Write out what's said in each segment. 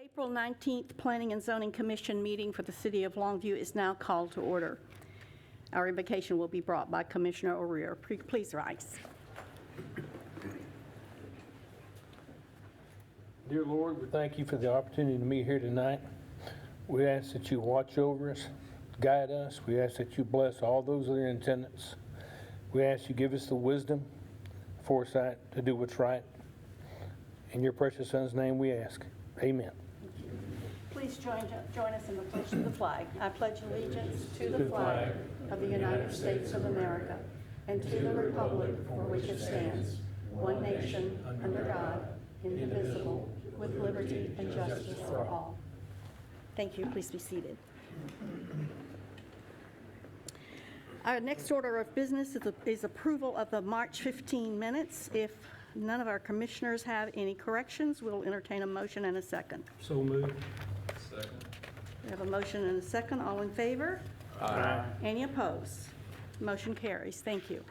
April 19th Planning and Zoning Commission meeting for the City of Longview is now called to order. Our invocation will be brought by Commissioner O'Rear. Please rise. Dear Lord, we thank you for the opportunity to meet here tonight. We ask that you watch over us, guide us. We ask that you bless all those that are in attendance. We ask you give us the wisdom, foresight to do what's right. In your precious Son's name we ask. Amen. Please join us in the pledge of the flag. I pledge allegiance to the flag of the United States of America and to the republic for which it stands, one nation, under God, indivisible, with liberty and justice for all. Thank you. Please be seated. Our next order of business is approval of the March 15 minutes. If none of our commissioners have any corrections, we'll entertain a motion and a second. So moved. Second. We have a motion and a second. All in favor? Aye. Any opposed? Motion carries. Thank you.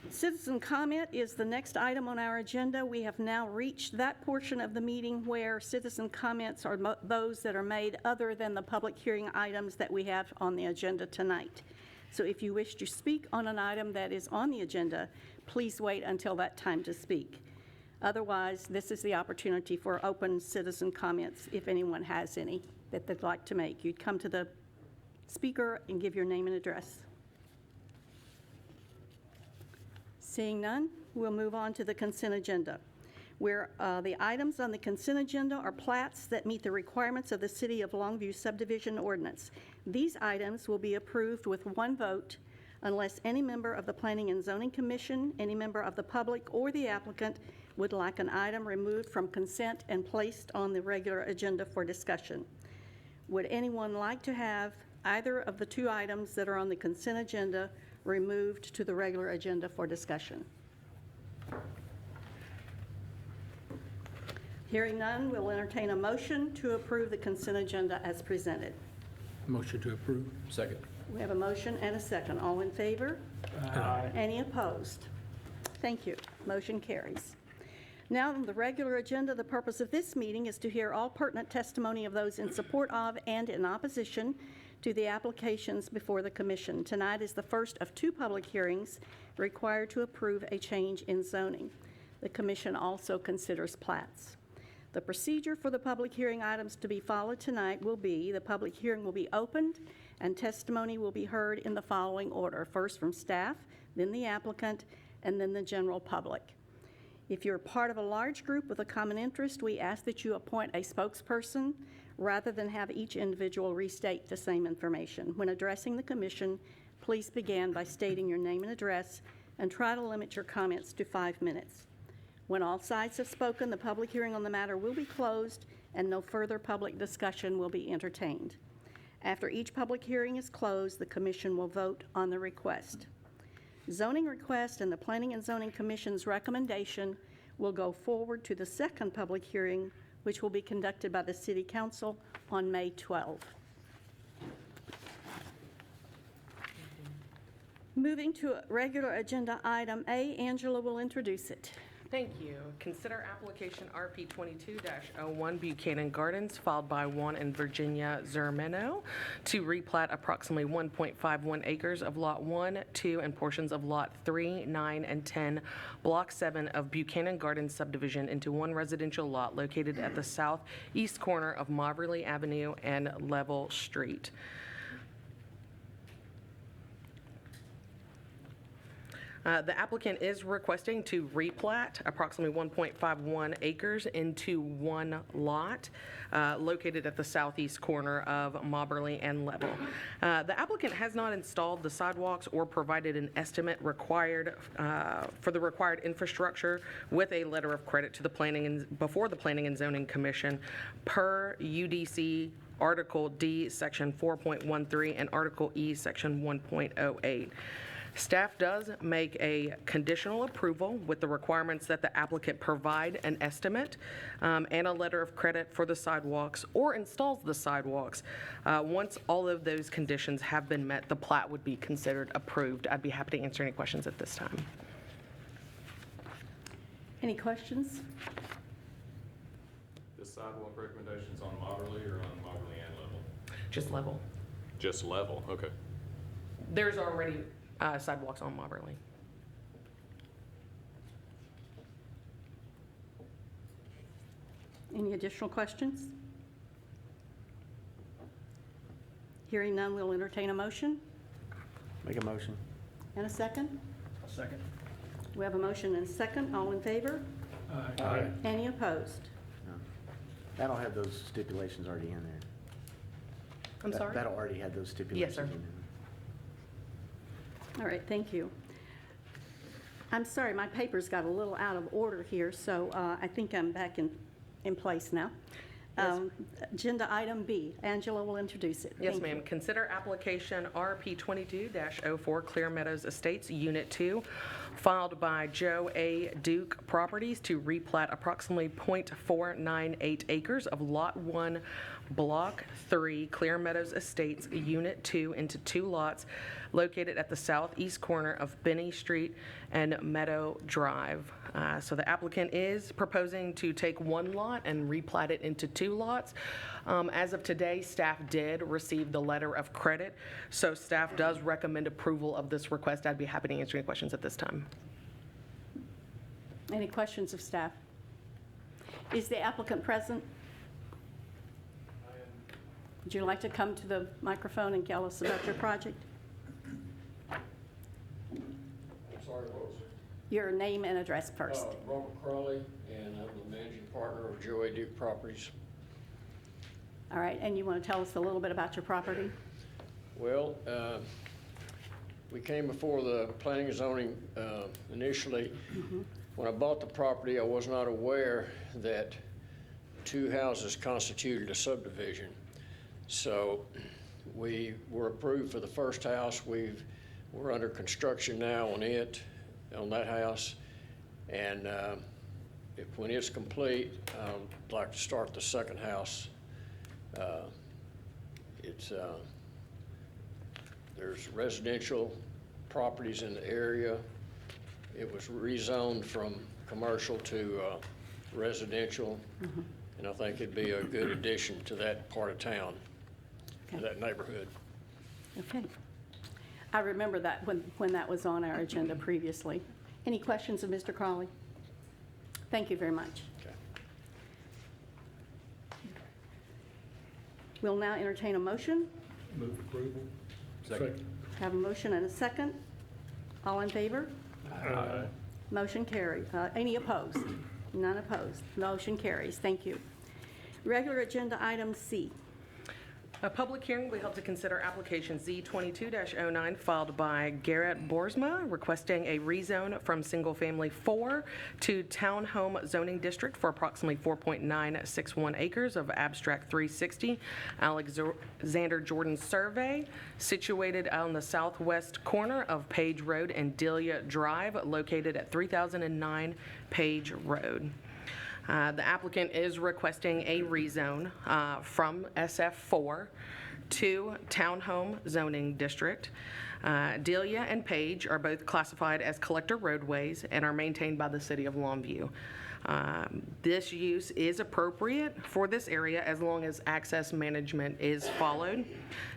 Citizen comment is the next item on our agenda. We have now reached that portion of the meeting where citizen comments are those that are made other than the public hearing items that we have on the agenda tonight. So if you wish to speak on an item that is on the agenda, please wait until that time to speak. Otherwise, this is the opportunity for open citizen comments if anyone has any that they'd like to make. You'd come to the speaker and give your name and address. Seeing none, we'll move on to the consent agenda, where the items on the consent agenda are plats that meet the requirements of the City of Longview subdivision ordinance. These items will be approved with one vote unless any member of the Planning and Zoning Commission, any member of the public, or the applicant would like an item removed from consent and placed on the regular agenda for discussion. Would anyone like to have either of the two items that are on the consent agenda removed to the regular agenda for discussion? Hearing none, we'll entertain a motion to approve the consent agenda as presented. Motion to approve. Second. We have a motion and a second. All in favor? Aye. Any opposed? Thank you. Motion carries. Now, on the regular agenda, the purpose of this meeting is to hear all pertinent testimony of those in support of and in opposition to the applications before the Commission. Tonight is the first of two public hearings required to approve a change in zoning. The Commission also considers plats. The procedure for the public hearing items to be followed tonight will be the public hearing will be opened and testimony will be heard in the following order: first from staff, then the applicant, and then the general public. If you're part of a large group with a common interest, we ask that you appoint a spokesperson rather than have each individual restate the same information. When addressing the Commission, please begin by stating your name and address and try to limit your comments to 5 minutes. When all sides have spoken, the public hearing on the matter will be closed and no further public discussion will be entertained. After each public hearing is closed, the Commission will vote on the request. Zoning request and the Planning and Zoning Commission's recommendation will go forward to the second public hearing, which will be conducted by the City Council on May 12. Moving to regular agenda item A, Angela will introduce it. Thank you. Consider application RP 22-01 Buchanan Gardens filed by Juan and Virginia Zermeno to replat approximately 1.51 acres of Lot 1, 2, and portions of Lot 3, 9, and 10, Block 7 of Buchanan Gardens subdivision into one residential lot located at the southeast corner of Moverly Avenue and Level Street. The applicant is requesting to replat approximately 1.51 acres into one lot located at the southeast corner of Moberly and Level. The applicant has not installed the sidewalks or provided an estimate required for the required infrastructure with a letter of credit to the before the Planning and Zoning Commission per UDC Article D, Section 4.13 and Article E, Section 1.08. Staff does make a conditional approval with the requirements that the applicant provide an estimate and a letter of credit for the sidewalks or installs the sidewalks. Once all of those conditions have been met, the plat would be considered approved. I'd be happy to answer any questions at this time. Any questions? This sidewalk recommendations on Mobberly or on Mobberly and Level? Just level. Just Level, okay. There's already sidewalks on Mobberly. Any additional questions? Hearing none, we'll entertain a motion. Make a motion. And a second? A second. We have a motion and a second. All in favor? Aye. Any opposed? No. That'll have those stipulations already in there. I'm sorry? That'll already have those stipulations sir. in there. All right, thank you. I'm sorry, my papers got a little out of order here, so I think I'm back in place now. Agenda item B. Angela will introduce it. Yes, Thank you. ma'am. Consider application RP 22-04 Clearmeadows Estates, Unit 2, filed by Joe A. Duke Properties to replat approximately .498 acres of Lot 1, Block 3, Clearmeadows Estates, Unit 2, into 2 lots located at the southeast corner of Binney Street and Meadow Drive. So the applicant is proposing to take 1 lot and replat it into 2 lots. As of today, staff did receive the letter of credit, so staff does recommend approval of this request. I'd be happy to answer any questions at this time. Any questions of staff? Is the applicant present? Would you like to come to the microphone and tell us about your project? I'm sorry, what was it? Your name and address first. Robert Crawley, and I'm the managing partner of Joe A. Duke Properties. All right, and you want to tell us a little bit about your property? Well, we came before the planning and zoning initially. When I bought the property, I was not aware that 2 houses constituted a subdivision. So we were approved for the first house. We're under construction now on that house. And when it's complete, I'd like to start the second house. There's residential properties in the area. It was rezoned from commercial to residential, and I think it'd be a good addition to that part of town, to that neighborhood. Okay. I remember that when that was on our agenda previously. Any questions of Mr. Crawley? Thank you very much. Okay. We'll now entertain a motion. Move approval. Second. Have a motion and a second. All in favor? Aye. Motion carries. Any opposed? None opposed. Motion carries. Thank you. Regular agenda item C. A public hearing will be held to consider application Z22-09 filed by Garrett Boersma requesting a rezone from single-family 4 to townhome zoning district for approximately 4.961 acres of abstract 360 Alexander Jordan Survey, situated on the southwest corner of Page Road and Delia Drive, located at 3009 Page Road. The applicant is requesting a rezone from SF4 to Townhome zoning district. Delia and Page are both classified as collector roadways and are maintained by the city of Longview. This use is appropriate for this area as long as access management is followed.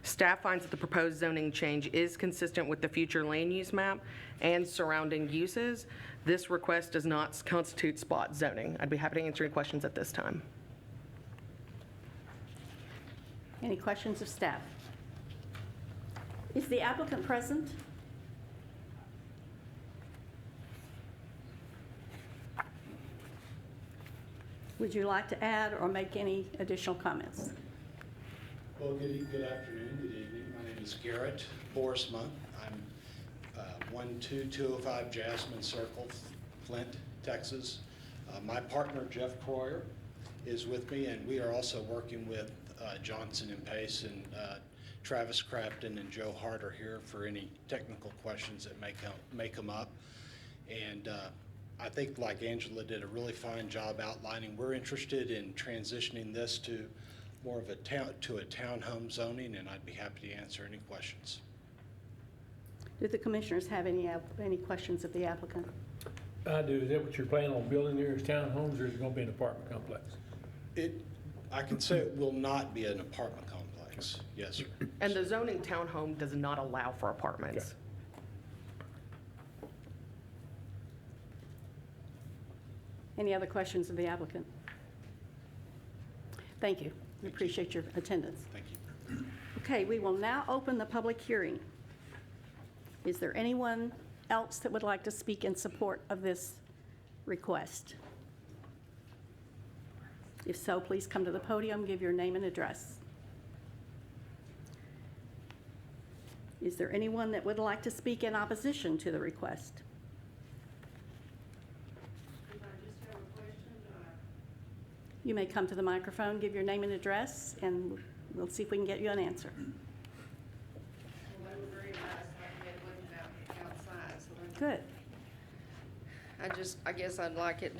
Staff finds that the proposed zoning change is consistent with the future land use map and surrounding uses. This request does not constitute spot zoning. I'd be happy to answer any questions at this time. Any questions of staff? Is the applicant present? Would you like to add or make any additional comments? Well, good afternoon, good evening. My name is Garrett Boersma. I'm 12205 Jasmine Circle, Flint, Texas. My partner, Jeff Croyer, is with me, and we are also working with Johnson and Pace and Travis Crafton and Joe Harder here for any technical questions that may come up. And I think, like Angela did a really fine job outlining, we're interested in transitioning this to more of a townhome zoning, and I'd be happy to answer any questions. Do the commissioners have any questions of the applicant? I do. Is that what you're planning on building there, is townhomes, or is it going to be an apartment complex? I can say it will not be an apartment complex. Yes, sir. And the zoning townhome does not allow for apartments. Any other questions of the applicant? Thank you. We appreciate your attendance. Thank you. Okay, we will now open the public hearing. Is there anyone else that would like to speak in support of this request? If so, please come to the podium, give your name and address. Is there anyone that would like to speak in opposition to the request? You may come to the microphone, give your name and address, and we'll see if we can get you an answer. Well, they were very nice, like they wouldn't outside, so Good. I guess I'd like it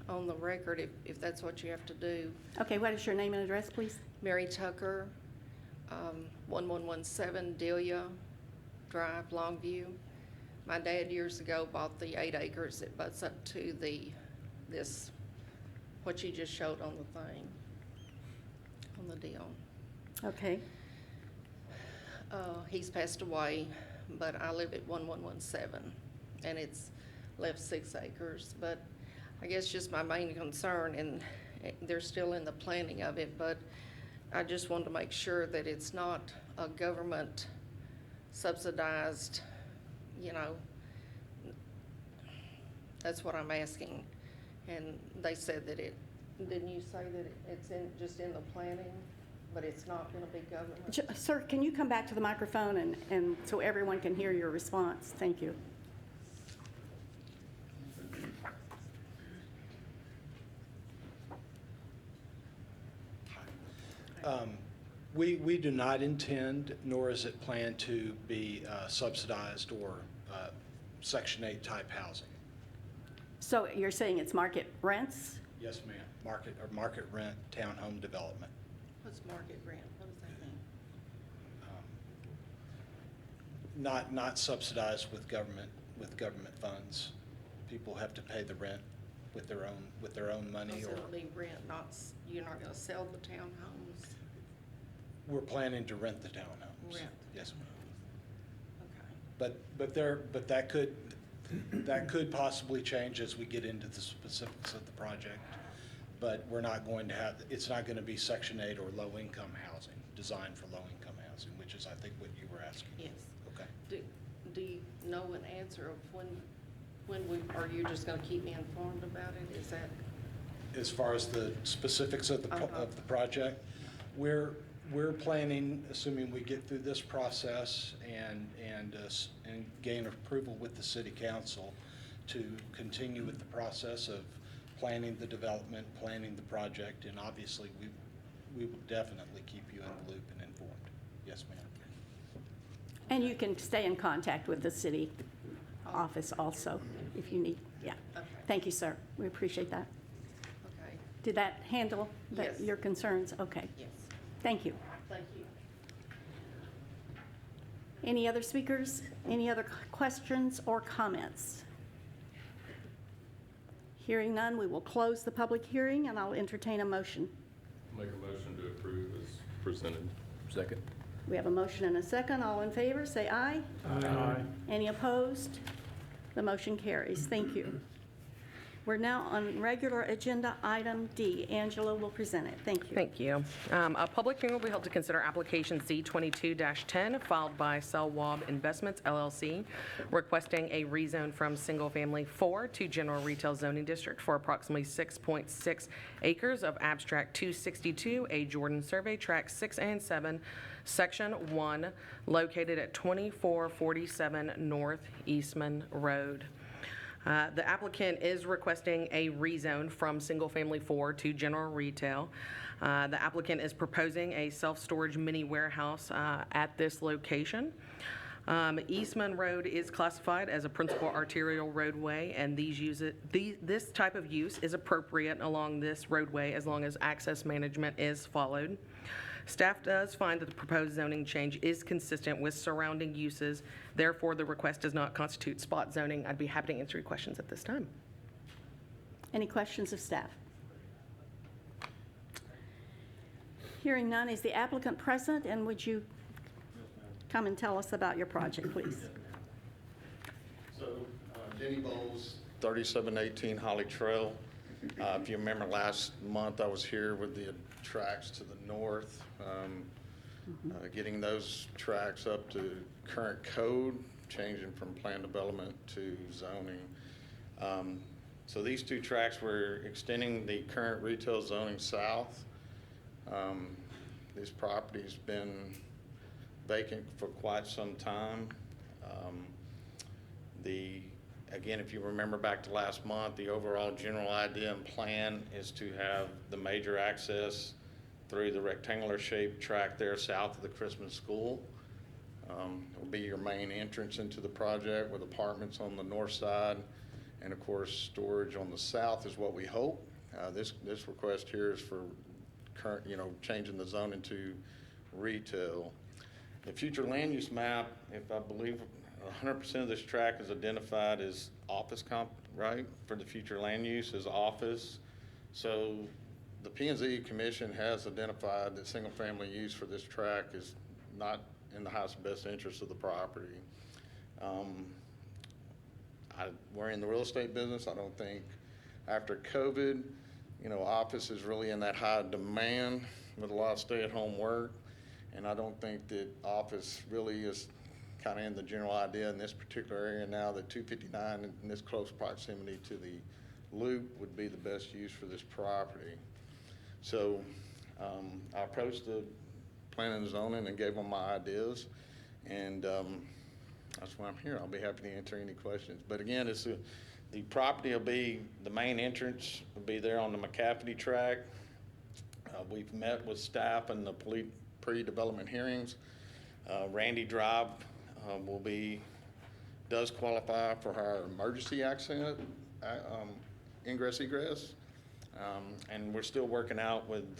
on the record if that's what you have to do. Okay, what is your name and address, please? Mary Tucker, 1117 Delia Drive, Longview. My dad years ago bought the 8 acres that butts up to this, what you just showed on the thing, on the deal. Okay. He's passed away, but I live at 1117, and it's left 6 acres. But I guess just my main concern, and they're still in the planning of it, but I just wanted to make sure that it's not a government subsidized, you know, that's what I'm asking. And they said that didn't you say that it's just in the planning, but it's not gonna be government? Sir, can you come back to the microphone and so everyone can hear your response? Thank you. We do not intend, nor is it planned to be subsidized or Section 8 type housing. So you're saying it's market rents? Yes, ma'am. Market rent townhome development. What's market rent? What does that mean? Not subsidized with government funds. People have to pay the rent with their own money, So or it'll be rent, you're not gonna sell the townhomes? we're planning to rent the townhomes. Rent. Yes, ma'am. Okay. But that could possibly change as we get into the specifics of the project. But we're not going to have, it's not going to be Section 8 or low-income housing, designed for low-income housing, which is, I think, what you were asking. Yes. Okay. Do you know an answer of when are you just gonna keep me informed about it? Is that? As far as the specifics of the project, we're planning, assuming we get through this process and gain approval with the city council, to continue with the process of planning the development, planning the project, and obviously we will definitely keep you in the loop and informed. Yes, ma'am. And you can stay in contact with the city office also if you need. Yeah. Okay. Thank you, sir. We appreciate that. Okay, Did that handle Yes. your concerns? Okay. yes, Thank you. thank you. Any other speakers? Any other questions or comments? Hearing none, we will close the public hearing, and I'll entertain a motion. Make a motion to approve as presented. Second. We have a motion and a second. All in favor, say aye. Aye. Any opposed? The motion carries. Thank you. We're now on regular agenda item D. Angela will present it. Thank you. Thank you. A public hearing will be held to consider application Z22-10 filed by Selwab Investments LLC, requesting a rezone from single-family 4 to general retail zoning district for approximately 6.6 acres of abstract 262, a Jordan survey, tract 6 and 7, section 1, located at 2447 North Eastman Road. The applicant is requesting a rezone from single-family 4 to general retail. The applicant is proposing a self-storage mini warehouse at this location. Eastman Road is classified as a principal arterial roadway, and this type of use is appropriate along this roadway as long as access management is followed. Staff does find that the proposed zoning change is consistent with surrounding uses. Therefore, the request does not constitute spot zoning. I'd be happy to answer your questions at this time. Any questions of staff? Hearing none, is the applicant present, and would you come and tell us about your project, please? So, Jenny Bowles, 3718 Holly Trail. If you remember last month, I was here with the tracks to the north, getting those tracks up to current code, changing from plan development to zoning. So these two tracks were extending the current retail zoning south. This property's been vacant for quite some time. Again, if you remember back to last month, the overall general idea and plan is to have the major access through the rectangular shaped track there south of the Christmas school. It'll be your main entrance into the project with apartments on the north side, and of course storage on the south is what we hope. This request here is for current, changing the zoning to retail. The future land use map, if I believe 100% of this tract is identified as office right? For the future land use is office. So the P&Z Commission has identified that single family use for this tract is not in the highest and best interest of the property. We're in the real estate business. I don't think after COVID, office is really in that high demand with a lot of stay-at-home work. And I don't think that office really is kind of in the general idea in this particular area now that 259 in this close proximity to the loop would be the best use for this property. So I approached the planning and zoning and gave them my ideas, and that's why I'm here. I'll be happy to answer any questions. But again, the property will be, the main entrance will be there on the McCafferty track. We've met with staff in the pre-development hearings. Randy Drive does qualify for our emergency access, ingress egress. And we're still working out with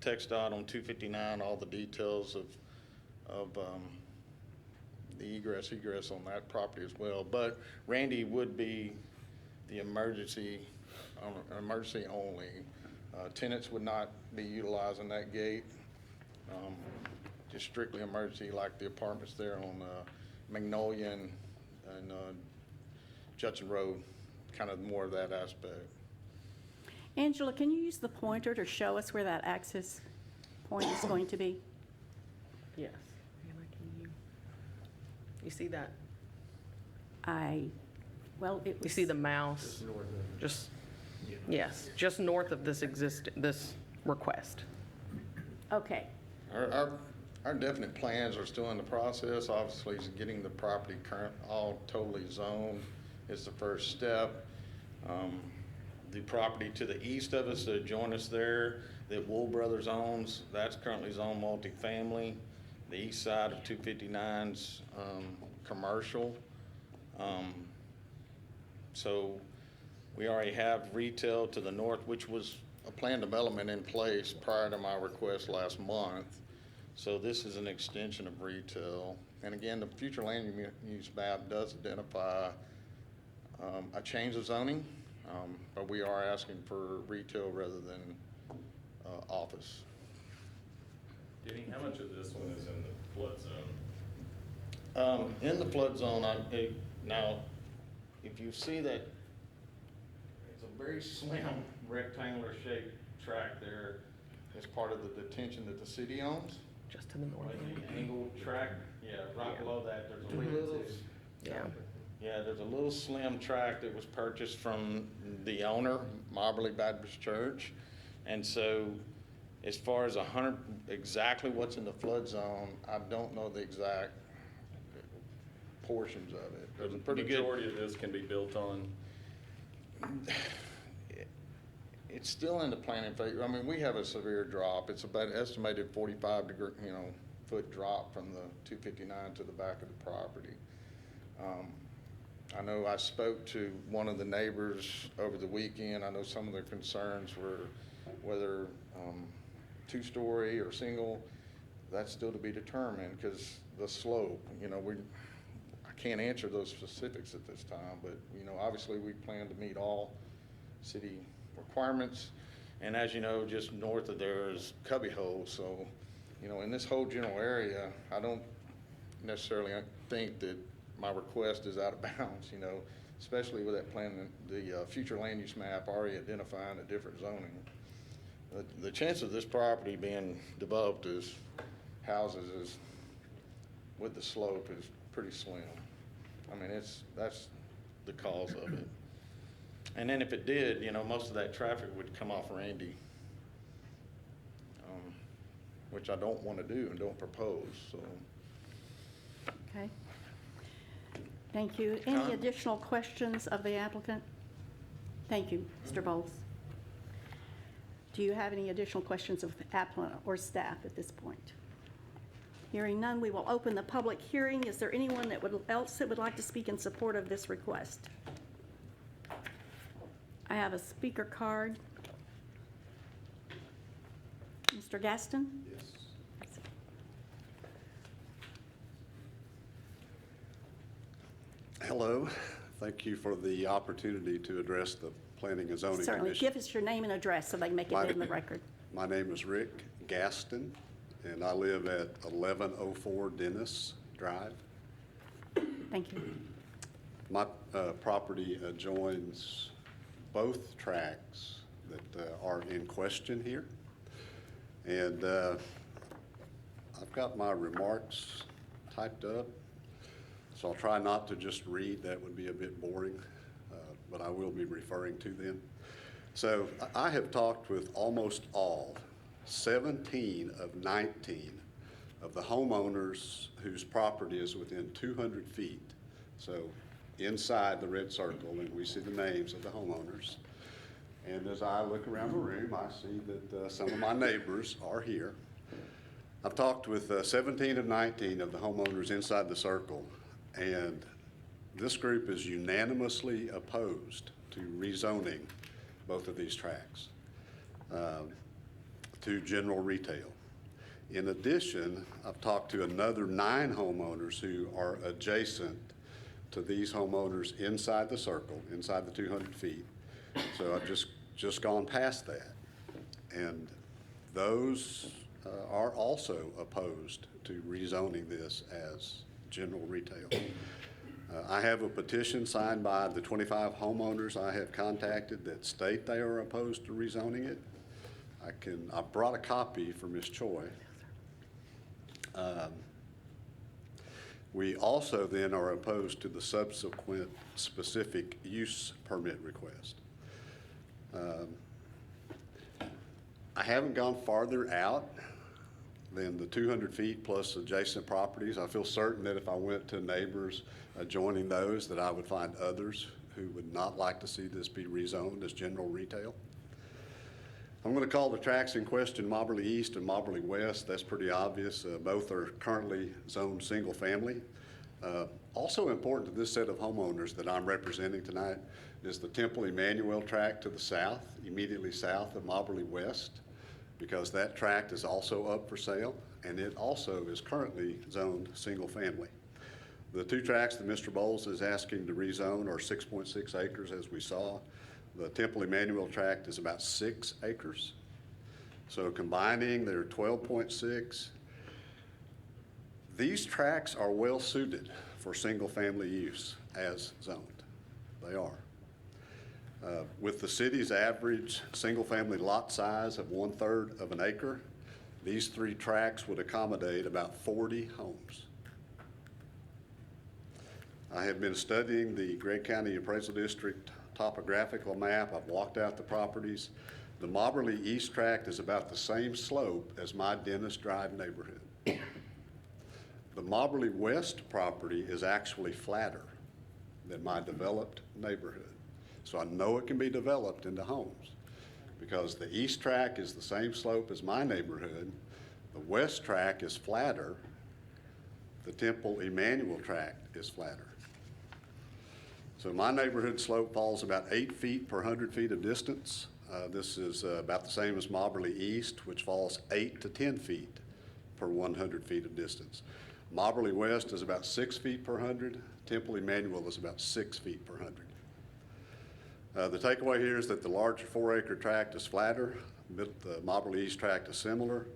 TxDOT on 259, all the details of the egress on that property as well. But Randy would be the emergency only. Tenants would not be utilizing that gate. Just strictly emergency, like the apartments there on Magnolia and Judson Road, kind of more of that aspect. Angela, can you use the pointer to show us where that access point is going to be? Yes. You see that? You see the mouse? Yes, just north of this request. Okay. Our definite plans are still in the process. Obviously, getting the property all totally zoned is the first step. The property to the east of us that join us there, that Wool Brothers owns, that's currently zoned multifamily. The east side of 259's commercial. So we already have retail to the north, which was a planned development in place prior to my request last month. So this is an extension of retail. And again, the future land use map does identify a change of zoning, but we are asking for retail rather than office. Denny, how much of this one is in the flood zone? In the flood zone, now, if you see that, it's a very slim rectangular shaped tract there as part of the detention that the city owns. Just to the north. Like the angled tract, right below that, there's a little, there's a little slim tract that was purchased from the owner, Moberly Baptist Church. And so as far as exactly what's in the flood zone, I don't know the exact portions of it. There's a pretty good. Majority of this can be built on. It's still in the planning phase. I mean, we have a severe drop. It's about estimated 45 degree, foot drop from the 259 to the back of the property. I know I spoke to one of the neighbors over the weekend. I know some of their concerns were whether two-story or single. That's still to be determined because the slope, I can't answer those specifics at this time, but, obviously we plan to meet all city requirements. And as you know, just north of there is Cubbyhole, so, you know, in this whole general area, I don't necessarily think that my request is out of bounds, you know, especially with that plan, the future land use map already identifying a different zoning. The chance of this property being developed as houses is, with the slope, is pretty slim. I mean, that's the cause of it. And then if it did, you know, most of that traffic would come off Randy, which I don't want to do and don't propose, so. Okay. Thank you. Any additional questions of the applicant? Thank you, Mr. Bowles. Do you have any additional questions of the applicant or staff at this point? Hearing none, we will open the public hearing. Is there anyone else that would like to speak in support of this request? I have a speaker card. Mr. Gaston? Yes. Hello. Thank you for the opportunity to address the Planning and Zoning Certainly. Commission. Give us your name and address so they can make it in the record. My name is Rick Gaston, and I live at 1104 Dennis Drive. Thank you. My property adjoins both tracts that are in question here. And I've got my remarks typed up, so I'll try not to just read. That would be a bit boring, but I will be referring to them. So I have talked with almost all, 17 of 19 of the homeowners whose property is within 200 feet. So inside the red circle, and we see the names of the homeowners. And as I look around the room, I see that some of my neighbors are here. I've talked with 17 of 19 of the homeowners inside the circle, and this group is unanimously opposed to rezoning both of these tracts to general retail. In addition, I've talked to another 9 homeowners who are adjacent to these homeowners inside the circle, inside the 200 feet. So I've just gone past that. And those are also opposed to rezoning this as general retail. I have a petition signed by the 25 homeowners I have contacted that state they are opposed to rezoning it. I brought a copy for Ms. Choi. We also then are opposed to the subsequent specific use permit request. I haven't gone farther out than the 200 feet plus adjacent properties. I feel certain that if I went to neighbors adjoining those, that I would find others who would not like to see this be rezoned as general retail. I'm going to call the tracts in question Mobberly East and Mobberly West. That's pretty obvious. Both are currently zoned single family. Also important to this set of homeowners that I'm representing tonight is the Temple Emmanuel tract to the south, immediately south of Mobberly West, because that tract is also up for sale, and it also is currently zoned single family. The 2 tracts that Mr. Bowles is asking to rezone are 6.6 acres, as we saw. The Temple Emmanuel tract is about 6 acres. So combining, they're 12.6. These tracts are well suited for single family use as zoned. They are. With the city's average single family lot size of 1/3 of an acre, these 3 tracts would accommodate about 40 homes. I have been studying the Gregg County Appraisal District topographical map. I've walked out the properties. The Mobberly East tract is about the same slope as my Dennis Drive neighborhood. The Mobberly West property is actually flatter than my developed neighborhood. So I know it can be developed into homes because the east tract is the same slope as my neighborhood. The west tract is flatter. The Temple Emmanuel tract is flatter. So my neighborhood slope falls about 8 feet per 100 feet of distance. This is about the same as Mobberly East, which falls 8 to 10 feet per 100 feet of distance. Mobberly West is about 6 feet per 100. Temple Emmanuel is about 6 feet per 100. The takeaway here is that the larger 4-acre tract is flatter, the Moberly East tract is similar.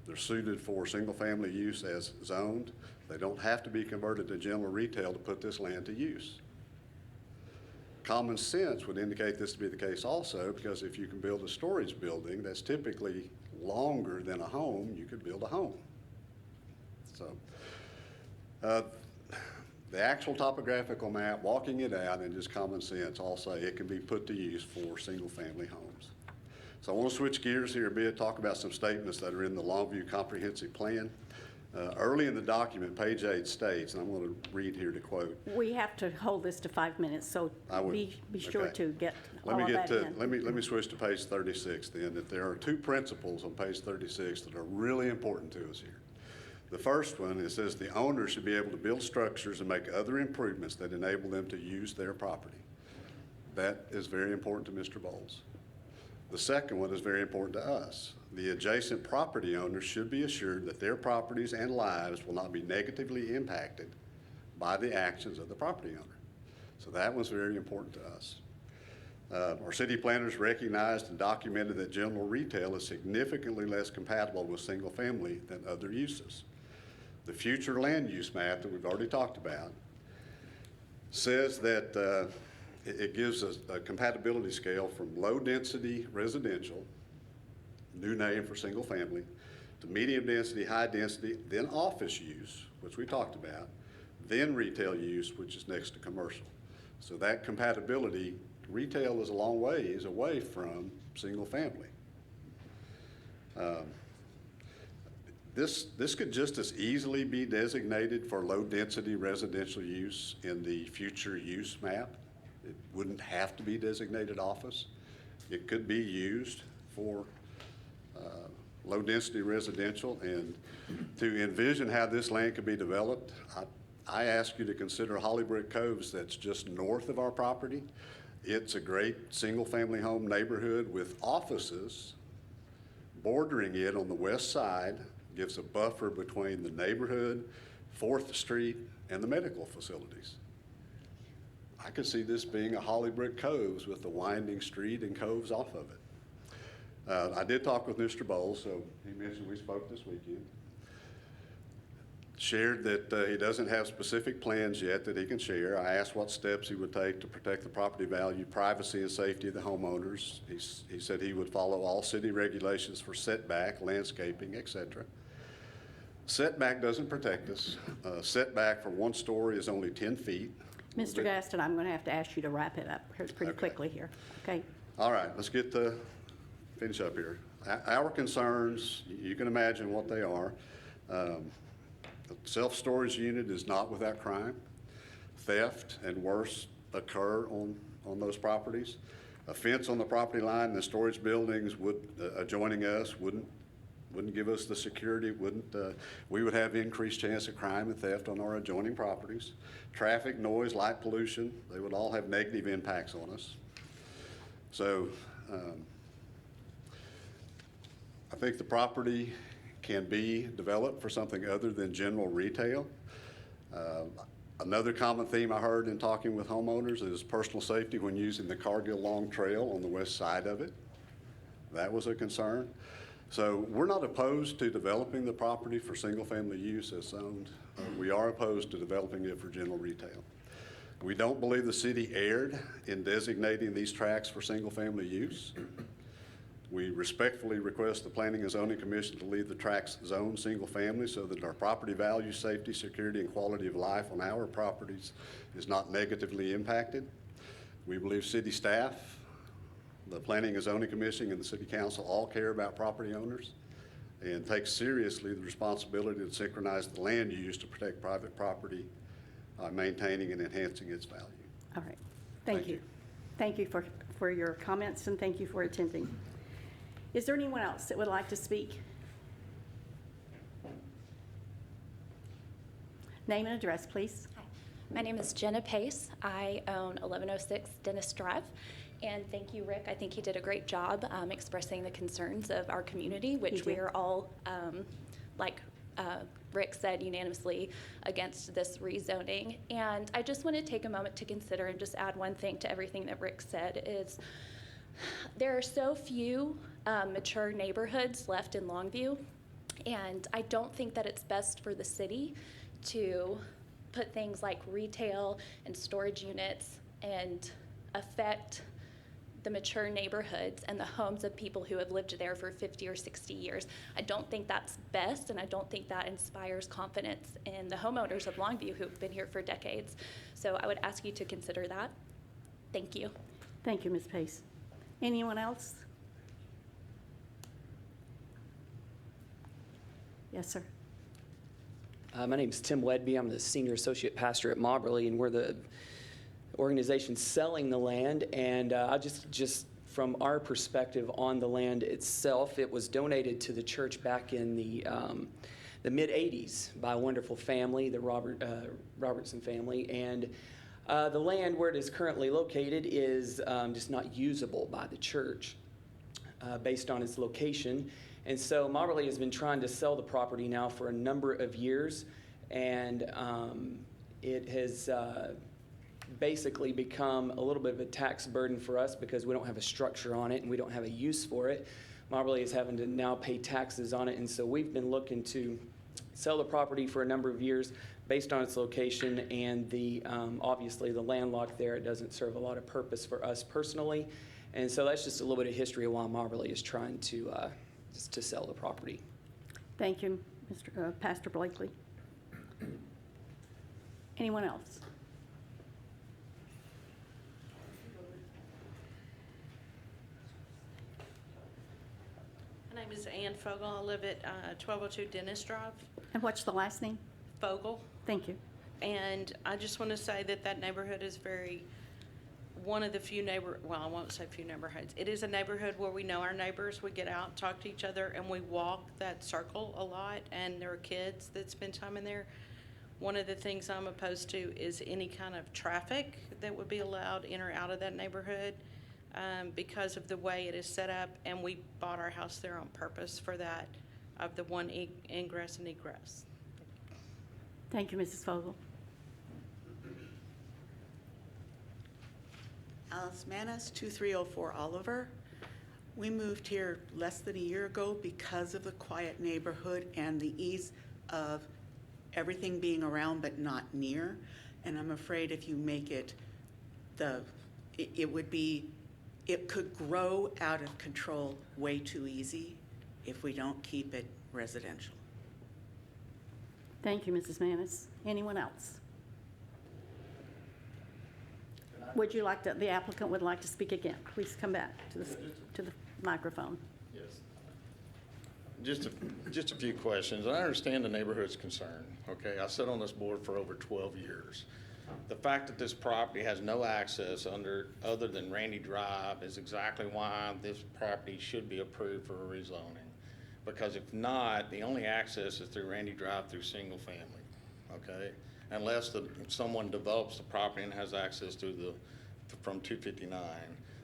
They're suited for single-family use as zoned. They don't have to be converted to general retail to put this land to use. Common sense would indicate this to be the case also, because if you can build a storage building that's typically longer than a home, you could build a home. So, the actual topographical map, walking it out, and just common sense all say it can be put to use for single-family homes. So I want to switch gears here a bit, talk about some statements that are in the Longview Comprehensive Plan. Early in the document, page 8 states, and I'm going to read here to quote. We have to hold this to 5 minutes, so I would. be sure Okay. to get Let all me of get that to, in. let me switch to page 36 then, that there are 2 principles on page 36 that are really important to us here. The first one, it says the owner should be able to build structures and make other improvements that enable them to use their property. That is very important to Mr. Bowles. The second one is very important to us. The adjacent property owners should be assured that their properties and lives will not be negatively impacted by the actions of the property owner. So that was very important to us. Our city planners recognized and documented that general retail is significantly less compatible with single family than other uses. The future land use map that we've already talked about says that it gives us a compatibility scale from low density residential, new name for single family, to medium density, high density, then office use, which we talked about, then retail use, which is next to commercial. So that compatibility, retail is a long ways away from single family. This could just as easily be designated for low-density residential use in the future use map. It wouldn't have to be designated office. It could be used for low-density residential. And to envision how this land could be developed, I ask you to consider Hollybrick Coves that's just north of our property. It's a great single-family home neighborhood with offices bordering it on the west side, gives a buffer between the neighborhood, 4th Street, and the medical facilities. I could see this being a Hollybrick Coves with the winding street and coves off of it. I did talk with Mr. Bowles, so he mentioned we spoke this weekend. Shared that he doesn't have specific plans yet that he can share. I asked what steps he would take to protect the property value, privacy, and safety of the homeowners. He said he would follow all city regulations for setback, landscaping, etc. Setback doesn't protect us. Setback for 1 story is only 10 feet. Mr. Gaston, I'm going to have to ask you to wrap it up pretty quickly here, okay? All right, let's finish up here. Our concerns, you can imagine what they are. The self-storage unit is not without crime. Theft and worse occur on those properties. A fence on the property line, the storage buildings adjoining us wouldn't give us the security, we would have increased chance of crime and theft on our adjoining properties. Traffic, noise, light pollution, they would all have negative impacts on us. So I think the property can be developed for something other than general retail. Another common theme I heard in talking with homeowners is personal safety when using the Cargill Long Trail on the west side of it. That was a concern. So we're not opposed to developing the property for single-family use as zoned. We are opposed to developing it for general retail. We don't believe the city erred in designating these tracts for single-family use. We respectfully request the Planning and Zoning Commission to leave the tracts zoned single-family so that our property value, safety, security, and quality of life on our properties is not negatively impacted. We believe city staff, the Planning and Zoning Commission, and the City Council all care about property owners and take seriously the responsibility to synchronize the land use to protect private property, maintaining and enhancing its value. All right, thank you. Thank you for your comments, and thank you for attending. Is there anyone else that would like to speak? Name and address, please. Hi, my name is Jenna Pace. I own 1106 Dennis Drive. And thank you, Rick. I think he did a great job expressing the concerns of our community, which we are all Rick said, unanimously against this rezoning. And I just want to take a moment to consider and just add one thing to everything that Rick said is there are so few mature neighborhoods left in Longview, and I don't think that it's best for the city to put things like retail and storage units and affect the mature neighborhoods and the homes of people who have lived there for 50 or 60 years. I don't think that's best, and I don't think that inspires confidence in the homeowners of Longview who've been here for decades. So I would ask you to consider that. Thank you. Thank you, Ms. Pace. Anyone else? Yes, sir. My name is Tim Wedby. I'm the senior associate pastor at Mobberly, and we're the organization selling the land. And I just from our perspective on the land itself, it was donated to the church back in the mid '80s by a wonderful family, the Robertson family, and the land where it is currently located is just not usable by the church based on its location. And so Mobberly has been trying to sell the property now for a number of years, and it has basically become a little bit of a tax burden for us because we don't have a structure on it and we don't have a use for it. Mobberly is having to now pay taxes on it, and so we've been looking to sell the property for a number of years based on its location and the obviously the landlocked there. It doesn't serve a lot of purpose for us personally, and so that's just a little bit of history of why Mobberly is trying to sell the property. Thank you, Pastor Blakely. Anyone else? My name is Ann Fogel. I live at 1202 Dennis Drive. And what's the last name? Fogel. Thank you. And I just want to say that that neighborhood is one of the few well, I won't say few neighborhoods. It is a neighborhood where we know our neighbors. We get out, talk to each other, and we walk that circle a lot, and there are kids that spend time in there. One of the things I'm opposed to is any kind of traffic that would be allowed in or out of that neighborhood because of the way it is set up, and we bought our house there on purpose for that, of the one ingress and egress. Thank you, Mrs. Fogel. Alice Manis, 2304 Oliver. We moved here less than a year ago because of the quiet neighborhood and the ease of everything being around but not near. And I'm afraid if you make it it could grow out of control way too easy if we don't keep it residential. Thank you, Mrs. Manis. Anyone else? Would you like to, the applicant would like to speak again. Please come back to the microphone. Yes. Just a few questions. I understand the neighborhood's concern, okay? I sat on this board for over 12 years. The fact that this property has no access other than Randy Drive is exactly why this property should be approved for a rezoning. Because if not, the only access is through Randy Drive through single family, okay? Unless someone develops the property and has access to from 259.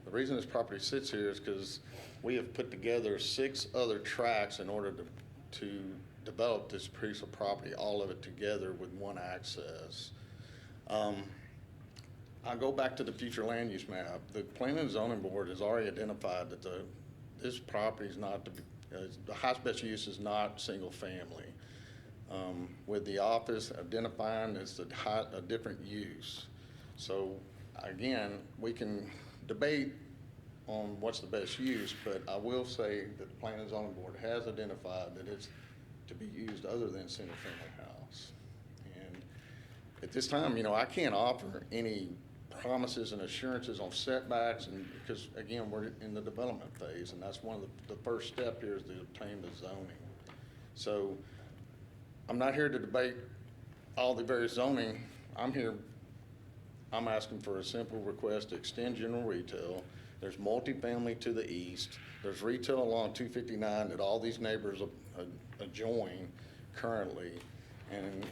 The reason this property sits here is because we have put together 6 other tracts in order to develop this piece of property, all of it together with one access. I'll go back to the future land use map. The Planning and Zoning Board has already identified that this property is not, the highest best use is not single family. With the office identifying it's a different use. So again, we can debate on what's the best use, but I will say that the Planning and Zoning Board has identified that it's to be used other than single family house. And at this time, I can't offer any promises and assurances on setbacks, and because again, we're in the development phase, and that's one of the first step here is to obtain the zoning. So I'm not here to debate all the various zoning. I'm asking for a simple request to extend general retail. There's multifamily to the east. There's retail along 259 that all these neighbors adjoin currently. And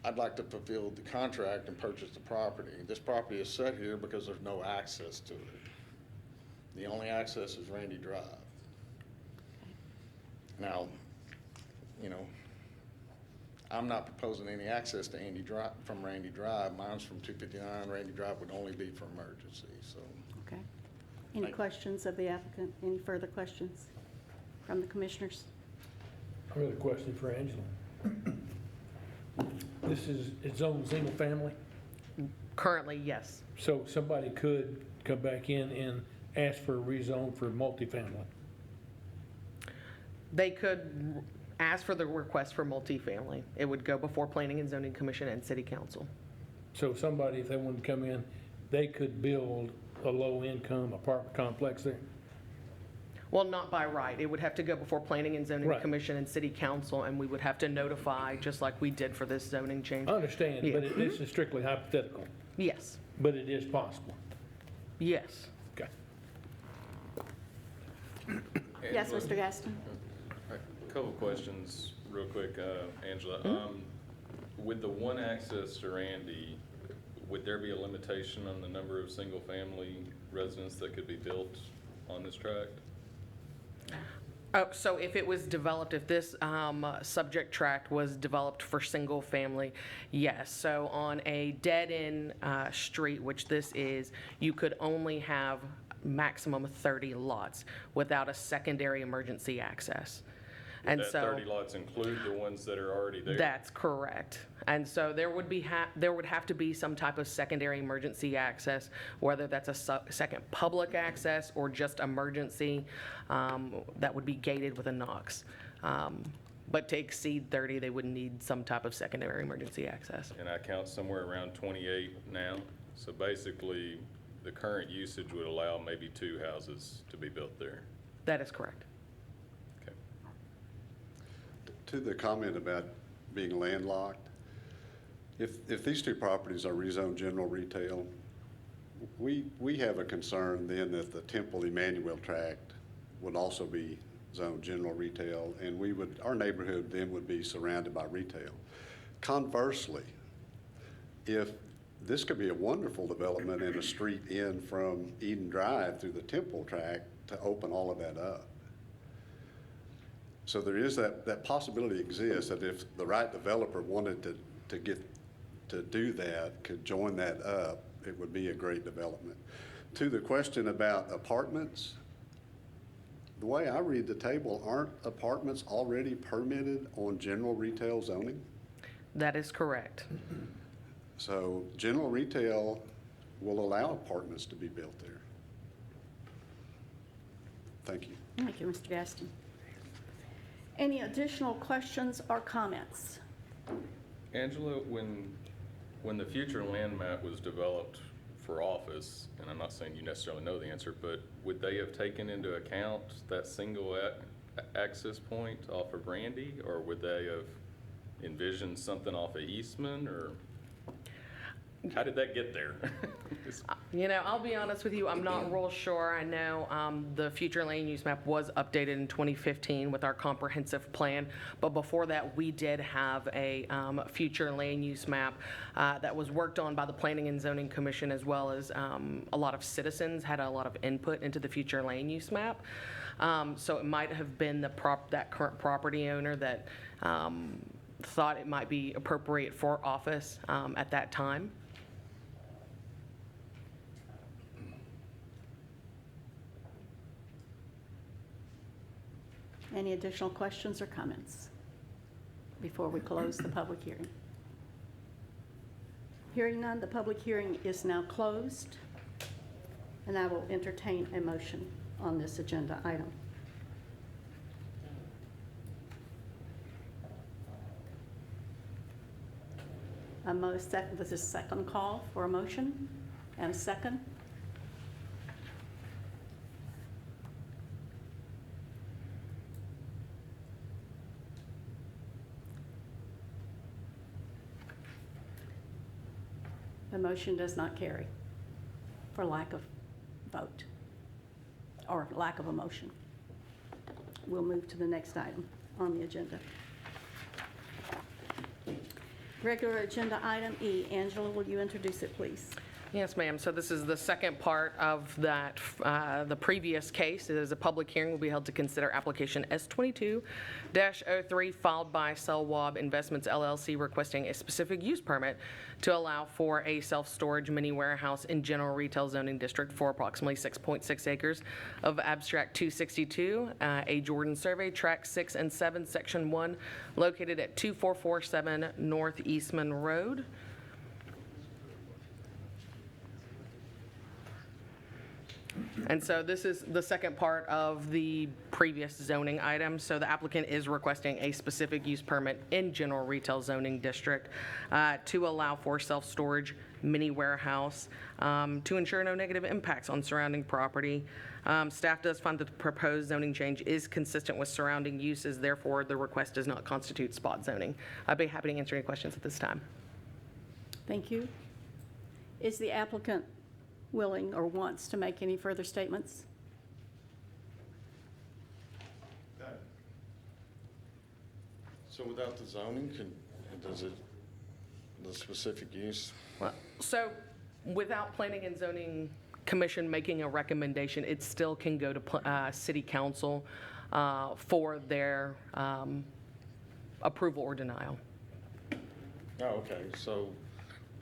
I'd like to fulfill the contract and purchase the property. This property is set here because there's no access to it. The only access is Randy Drive. Now, I'm not proposing any access to Andy Drive, from Randy Drive. Mine's from 259. Randy Drive would only be for emergency, so. Okay. Any questions of the applicant? Any further questions from the commissioners? I got a question for Angela. This is its own single family, Currently, yes. so somebody could come back in and ask for a rezone for multifamily. They could ask for the request for multifamily. It would go before Planning and Zoning Commission and City Council. So somebody, if they wanted to come in, they could build a low-income apartment complex there? Well, not by right. It would have to go before Planning and Zoning Right. Commission and City Council, and we would have to notify, just like we did for this zoning change. I understand, Yeah. but this is strictly hypothetical, Yes, but it is possible. yes. Okay. Yes, Mr. Gaston? A couple questions real quick, Angela. With the one access to Randy, would there be a limitation on the number of single-family residents that could be built on this tract? Oh, so if it was developed, if this subject tract was developed for single family, yes. So on a dead-end street, which this is, you could only have maximum 30 lots without a secondary emergency access. Would that 30 lots include the ones that are already there? That's correct. And so there would have to be some type of secondary emergency access, whether that's a second public access or just emergency, that would be gated with a Knox. But to exceed 30, they would need some type of secondary emergency access. And I count somewhere around 28 now. So basically, the current usage would allow maybe 2 houses to be built there. That is correct. Okay. To the comment about being landlocked, if these two properties are rezoned general retail, we have a concern then that the Temple Emmanuel tract would also be zoned general retail, and our neighborhood then would be surrounded by retail. Conversely, if this could be a wonderful development in a street in from Eden Drive through the Temple tract to open all of that up. So there is that possibility exists that if the right developer wanted to do that, could join that up, it would be a great development. To the question about apartments, the way I read the table, aren't apartments already permitted on general retail zoning? That is correct. So general retail will allow apartments to be built there. Thank you. Thank you, Mr. Gaston. Any additional questions or comments? Angela, when the future land map was developed for office, and I'm not saying you necessarily know the answer, but would they have taken into account that single access point off of Randy, or would they have envisioned something off of Eastman, or how did that get there? You know, I'll be honest with you, I'm not real sure. I know the future land use map was updated in 2015 with our comprehensive plan, but before that, we did have a future land use map that was worked on by the Planning and Zoning Commission, as well as a lot of citizens had a lot of input into the future land use map. So it might have been that current property owner that thought it might be appropriate for office at that time. Any additional questions or comments before we close the public hearing? Hearing none, the public hearing is now closed, and I will entertain a motion on this agenda item. This is second call for a motion, and a second. The motion does not carry for lack of vote or lack of a motion. We'll move to the next item on the agenda. Regular agenda item E. Angela, will you introduce it, please? Yes, ma'am. So this is the second part of that, the previous case. It is a public hearing will be held to consider application S22-03 filed by Selwab Investments LLC requesting a specific use permit to allow for a self-storage mini warehouse in general retail zoning district for approximately 6.6 acres of abstract 262, a Jordan survey, tract 6 and 7, section 1, located at 2447 North Eastman Road. And so this is the second part of the previous zoning item. So the applicant is requesting a specific use permit in general retail zoning district to allow for self-storage mini warehouse to ensure no negative impacts on surrounding property. Staff does find that the proposed zoning change is consistent with surrounding uses, therefore the request does not constitute spot zoning. I'd be happy to answer any questions at this time. Thank you. Is the applicant willing or wants to make any further statements? So without the zoning, does it, the specific use? Well, so without Planning and Zoning Commission making a recommendation, it still can go to City Council for their approval or denial. Oh, okay. So,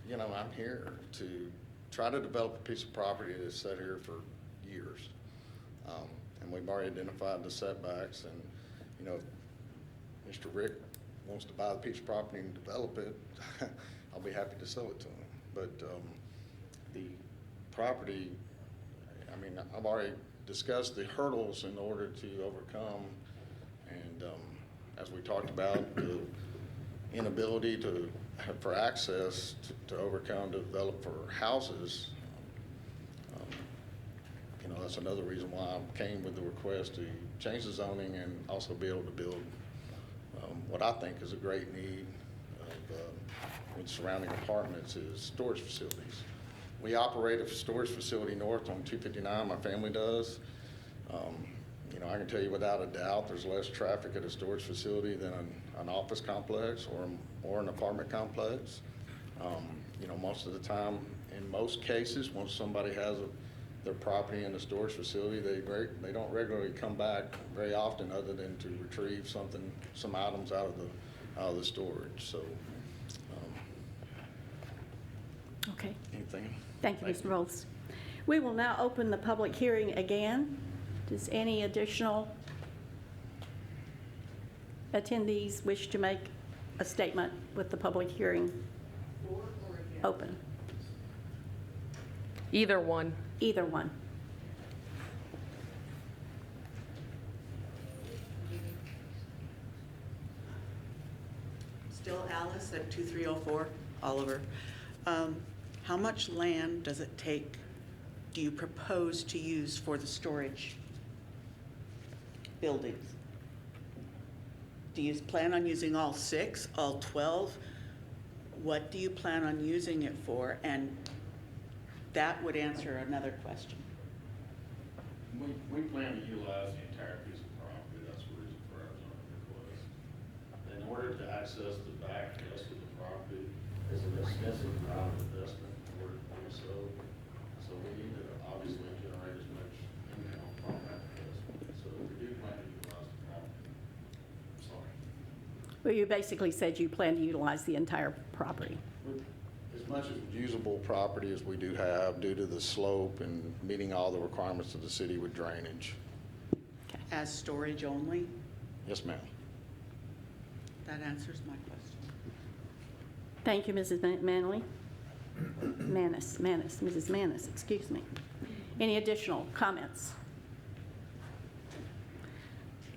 you know, I'm here to try to develop a piece of property that's sat here for years. And we've already identified the setbacks, and, you know, if Mr. Rick wants to buy the piece of property and develop it, I'll be happy to sell it to him. But the property, I mean, I've already discussed the hurdles in order to overcome, and as we talked about, the inability for access to overcome, to develop for houses. You know, that's another reason why I came with the request to change the zoning and also be able to build what I think is a great need with surrounding apartments is storage facilities. We operate a storage facility north on 259, my family does. You know, I can tell you without a doubt, there's less traffic at a storage facility than an office complex or an apartment complex. You know, most of the time, in most cases, once somebody has their property in a storage facility, they don't regularly come back very often, other than to retrieve some items out of the storage. So, Okay. anything? Thank you, Mr. Rolls. We will now open the public hearing again. Does any additional attendees wish to make a statement with the public hearing open? Either one. Either one. Still Alice at 2304 Oliver. How much land do you propose to use for the storage buildings? Do you plan on using all 6, all 12? What do you plan on using it for? And that would answer another question. We plan to utilize the entire piece of property. That's the reason for our zoning request. In order to access the back rest of the property, is an extensive amount of investment in order to do so. So we need to obviously generate as much income from that investment. So we do plan to utilize the property. I'm sorry. Well, you basically said you plan to utilize the entire property. As much as usable property as we do have due to the slope and meeting all the requirements of the city with drainage. As storage only? Yes, ma'am. That answers my question. Thank you, Mrs. Manley. Mrs. Manis, excuse me. Any additional comments?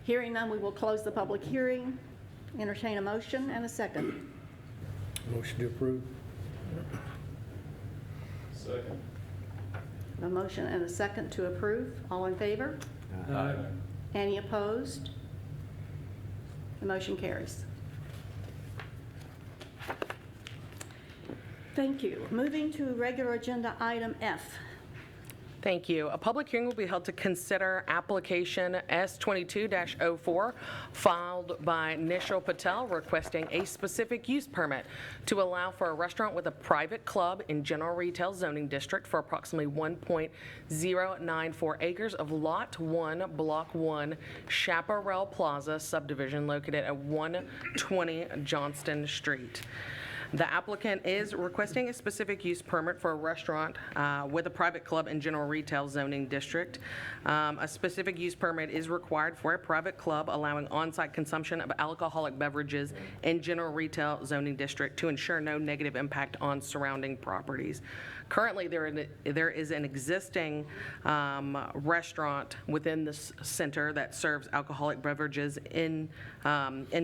Hearing none, we will close the public hearing. Entertain a motion and a second. Motion to approve. Second. A motion and a second to approve. All in favor? Aye. Any opposed? The motion carries. Thank you. Moving to regular agenda item F. Thank you. A public hearing will be held to consider application S22-04 filed by Nishal Patel requesting a specific use permit to allow for a restaurant with a private club in general retail zoning district for approximately 1.094 acres of Lot 1, Block 1, Chaparral Plaza subdivision located at 120 Johnston Street. The applicant is requesting a specific use permit for a restaurant with a private club in general retail zoning district. A specific use permit is required for a private club allowing on-site consumption of alcoholic beverages in general retail zoning district to ensure no negative impact on surrounding properties. Currently, there is an existing restaurant within this center that serves alcoholic beverages in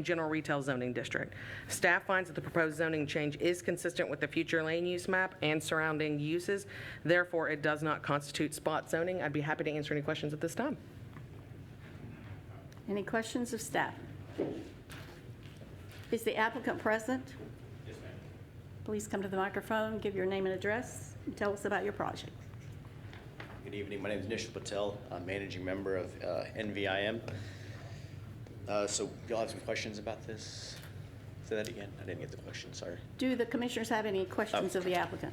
general retail zoning district. Staff finds that the proposed zoning change is consistent with the future land use map and surrounding uses. Therefore, it does not constitute spot zoning. I'd be happy to answer any questions at this time. Any questions of staff? Is the applicant present? Yes, ma'am. Please come to the microphone, give your name and address, and tell us about your project. Good evening. My name is Nishal Patel. I'm managing member of NVIM. So y'all have some questions about this? Say that again. I didn't get the question. Sorry. Do the commissioners have any questions of the applicant?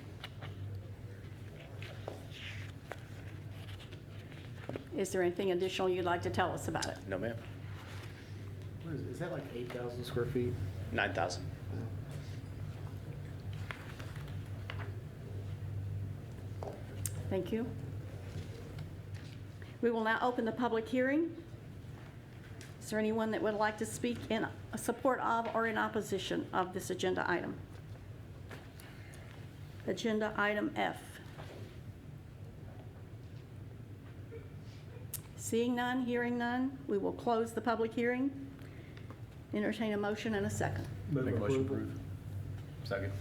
Is there anything additional you'd like to tell us about it? No, ma'am. What is that like 8,000 square feet? 9,000. Thank you. We will now open the public hearing. Is there anyone that would like to speak in support of or in opposition of this agenda item? Agenda item F. Seeing none, hearing none, we will close the public hearing. Entertain a motion and a second. Make a motion approve. Second.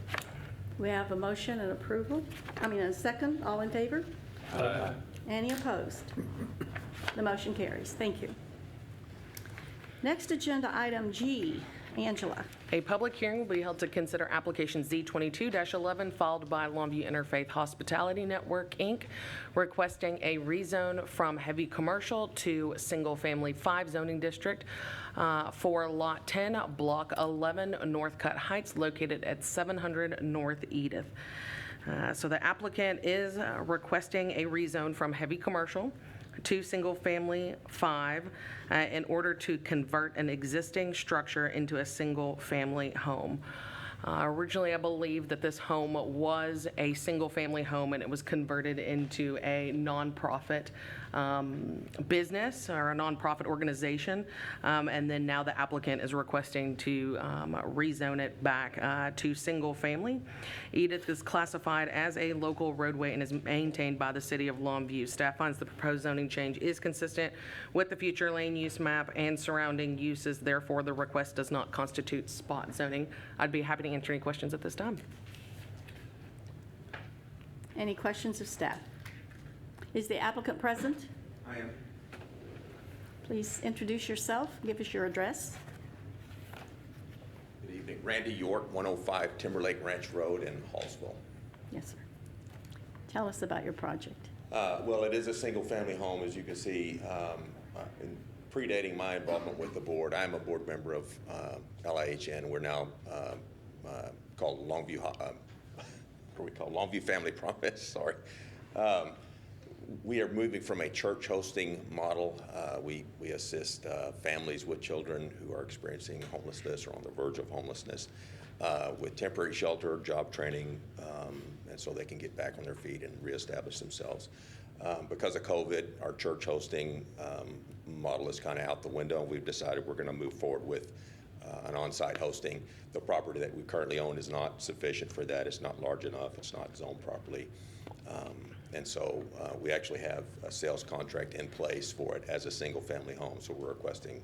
We have a motion and a second. All in favor? Aye. Any opposed? The motion carries. Thank you. Next agenda item G. Angela. A public hearing will be held to consider application Z22-11 filed by Longview Interfaith Hospitality Network, Inc., requesting a rezone from heavy commercial to single-family 5 zoning district for Lot 10, Block 11, Northcutt Heights, located at 700 North Edith. So the applicant is requesting a rezone from heavy commercial to single-family 5 in order to convert an existing structure into a single-family home. Originally, I believe that this home was a single-family home and it was converted into a nonprofit business or a nonprofit organization. And then now the applicant is requesting to rezone it back to single-family. Edith is classified as a local roadway and is maintained by the city of Longview. Staff finds the proposed zoning change is consistent with the future land use map and surrounding uses. Therefore, the request does not constitute spot zoning. I'd be happy to answer any questions at this time. Any questions of staff? Is the applicant present? I am. Please introduce yourself, give us your address. Good evening. Randy York, 105 Timberlake Ranch Road in Hallsville. Yes, sir. Tell us about your project. Well, it is a single-family home, as you can see. In predating my involvement with the board, I'm a board member of LIHN. We're now called Longview, what do we call Longview Family Promise, sorry. We are moving from a church hosting model. We assist families with children who are experiencing homelessness or on the verge of homelessness with temporary shelter, job training, and so they can get back on their feet and reestablish themselves. Because of COVID, our church hosting model is kind of out the window. We've decided we're going to move forward with an on-site hosting. The property that we currently own is not sufficient for that. It's not large enough. It's not zoned properly. And so we actually have a sales contract in place for it as a single-family home. So we're requesting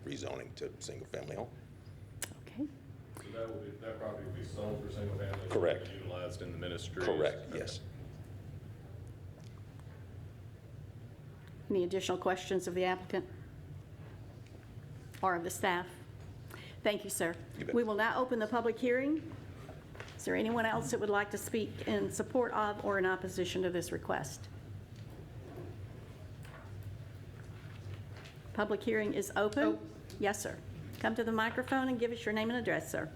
rezoning to single-family home. Okay. So that property will be sold for single family? Correct. Utilized in the ministry? Correct, Okay. yes. Any additional questions of the applicant or of the staff? Thank you, sir. You bet. We will now open the public hearing. Is there anyone else that would like to speak in support of or in opposition to this request? Public hearing is open. Yes, sir. Come to the microphone and give us your name and address, sir.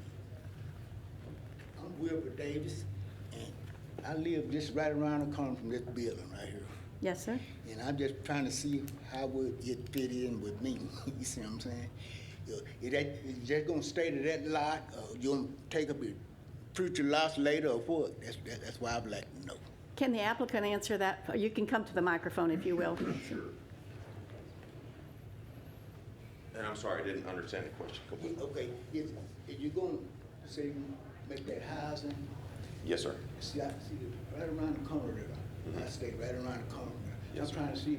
I'm Wilbur Davis, and I live just right around the corner from this building right here. Yes, sir. And I'm just trying to see how would it fit in with me. You see what I'm saying? Is that gonna stay to that lot, or you gonna take up your future lots later, or what? That's why I'd like to know. Can the applicant answer that? You can come to the microphone if you will. And I'm sorry, I didn't understand the question completely. Okay, is you gonna say make that housing? Yes, sir. See, I see it right around the corner there. I stay right around the corner there. Yes, I'm sir. trying to see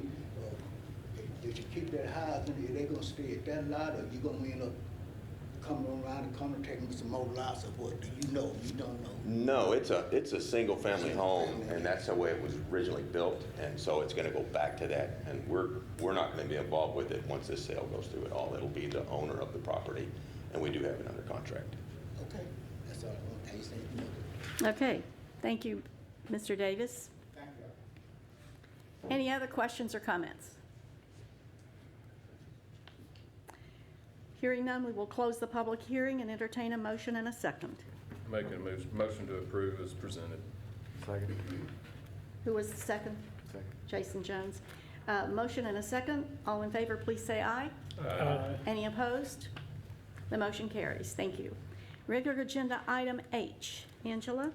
if you keep that housing, are they gonna stay at that lot, or you gonna end up coming around the corner taking some more lots, or what? Do you know? You don't know? No, it's a single family home, and that's the way it was originally built, and so it's gonna go back to that. And we're not gonna be involved with it once this sale goes through at all. It'll be the owner of the property, and we do have it under contract. Okay, that's all I want. I just think you know. Okay. Thank you, Mr. Davis. Thank you. Any other questions or comments? Hearing none, we will close the public hearing and entertain a motion and a second. Making a motion to approve as presented. Second. Who was the second? Second. Jason Jones. Motion and a second. All in favor, please say aye. Aye. Any opposed? The motion carries. Thank you. Regular agenda item H. Angela?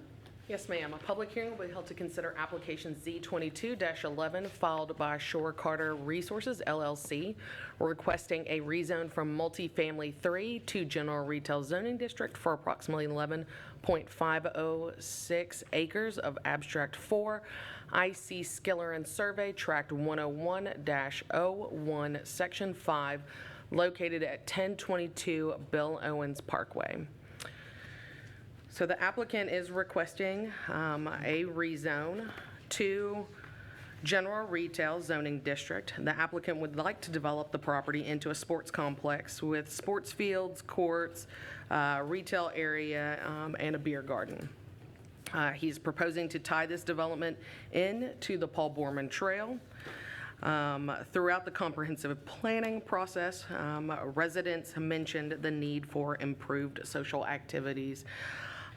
Yes, ma'am. A public hearing will be held to consider application Z22-11 filed by Shore Carter Resources LLC, requesting a rezone from multifamily 3 to general retail zoning district for approximately 11.506 acres of abstract 4, IC Skiller and Survey, Tract 101-01, Section 5, located at 1022 Bill Owens Parkway. So the applicant is requesting a rezone to general retail zoning district. The applicant would like to develop the property into a sports complex with sports fields, courts, retail area, and a beer garden. He's proposing to tie this development into the Paul Borman Trail. Throughout the comprehensive planning process, residents mentioned the need for improved social activities.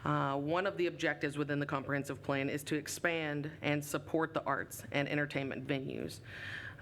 One of the objectives within the comprehensive plan is to expand and support the arts and entertainment venues.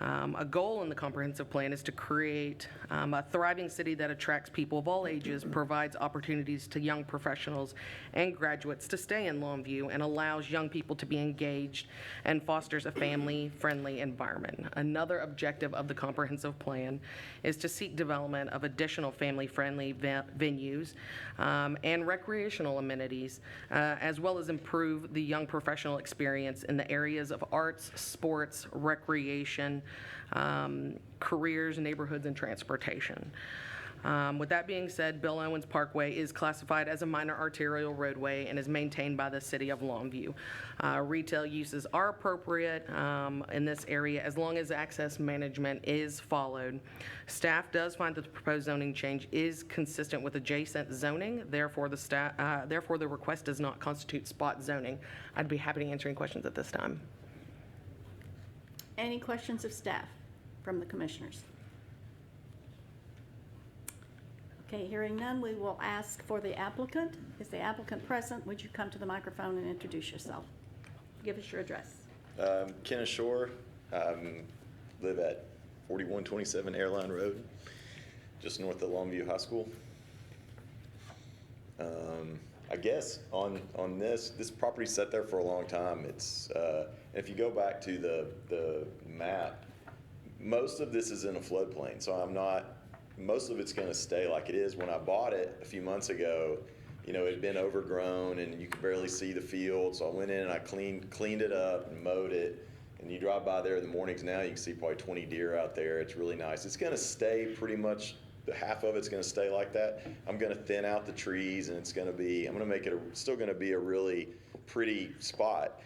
A goal in the comprehensive plan is to create a thriving city that attracts people of all ages, provides opportunities to young professionals and graduates to stay in Longview, and allows young people to be engaged and fosters a family-friendly environment. Another objective of the comprehensive plan is to seek development of additional family-friendly venues and recreational amenities, as well as improve the young professional experience in the areas of arts, sports, recreation, careers, neighborhoods, and transportation. With that being said, Bill Owens Parkway is classified as a minor arterial roadway and is maintained by the city of Longview. Retail uses are appropriate in this area as long as access management is followed. Staff does find that the proposed zoning change is consistent with adjacent zoning, therefore the request does not constitute spot zoning. I'd be happy to answer any questions at this time. Any questions of staff from the commissioners? Okay, hearing none, we will ask for the applicant. Is the applicant present? Would you come to the microphone and introduce yourself? Give us your address. Kenneth Shore, live at 4127 Airline Road, just north of Longview High School. I guess on this property sat there for a long time. It's if you go back to the map, most of this is in a floodplain, so most of it's going to stay like it is. When I bought it a few months ago, it had been overgrown and you could barely see the field, so I went in and I cleaned it up and mowed it. And you drive by there in the mornings now, you can see probably 20 deer out there. It's really nice. It's going to stay pretty much. The half of it's going to stay like that. I'm going to thin out the trees, and I'm going to make it still going to be a really pretty spot.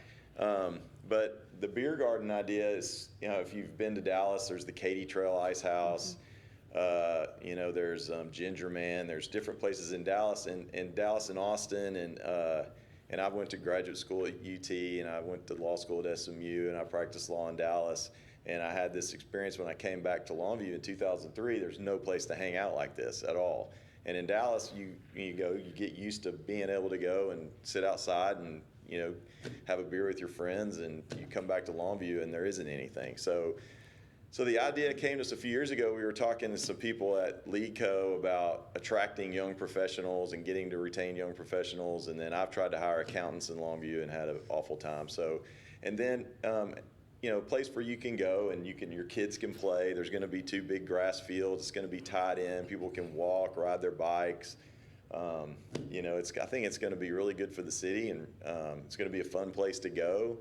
But the beer garden idea is, if you've been to Dallas, there's the Katy Trail Ice House. There's Ginger Man. There's different places in Dallas and Austin, and I went to graduate school at UT, and I went to law school at SMU, and I practiced law in Dallas. And I had this experience when I came back to Longview in 2003. There's no place to hang out like this at all. And in Dallas, you get used to being able to go and sit outside and, have a beer with your friends, and you come back to Longview and there isn't anything. So the idea came to us a few years ago. We were talking to some people at LeadCo about attracting young professionals and getting to retain young professionals. And then I've tried to hire accountants in Longview and had an awful time. And then, a place where you can go and your kids can play. There's going to be 2 big grass fields. It's going to be tied in. People can walk, ride their bikes. I think it's going to be really good for the city, and it's going to be a fun place to go.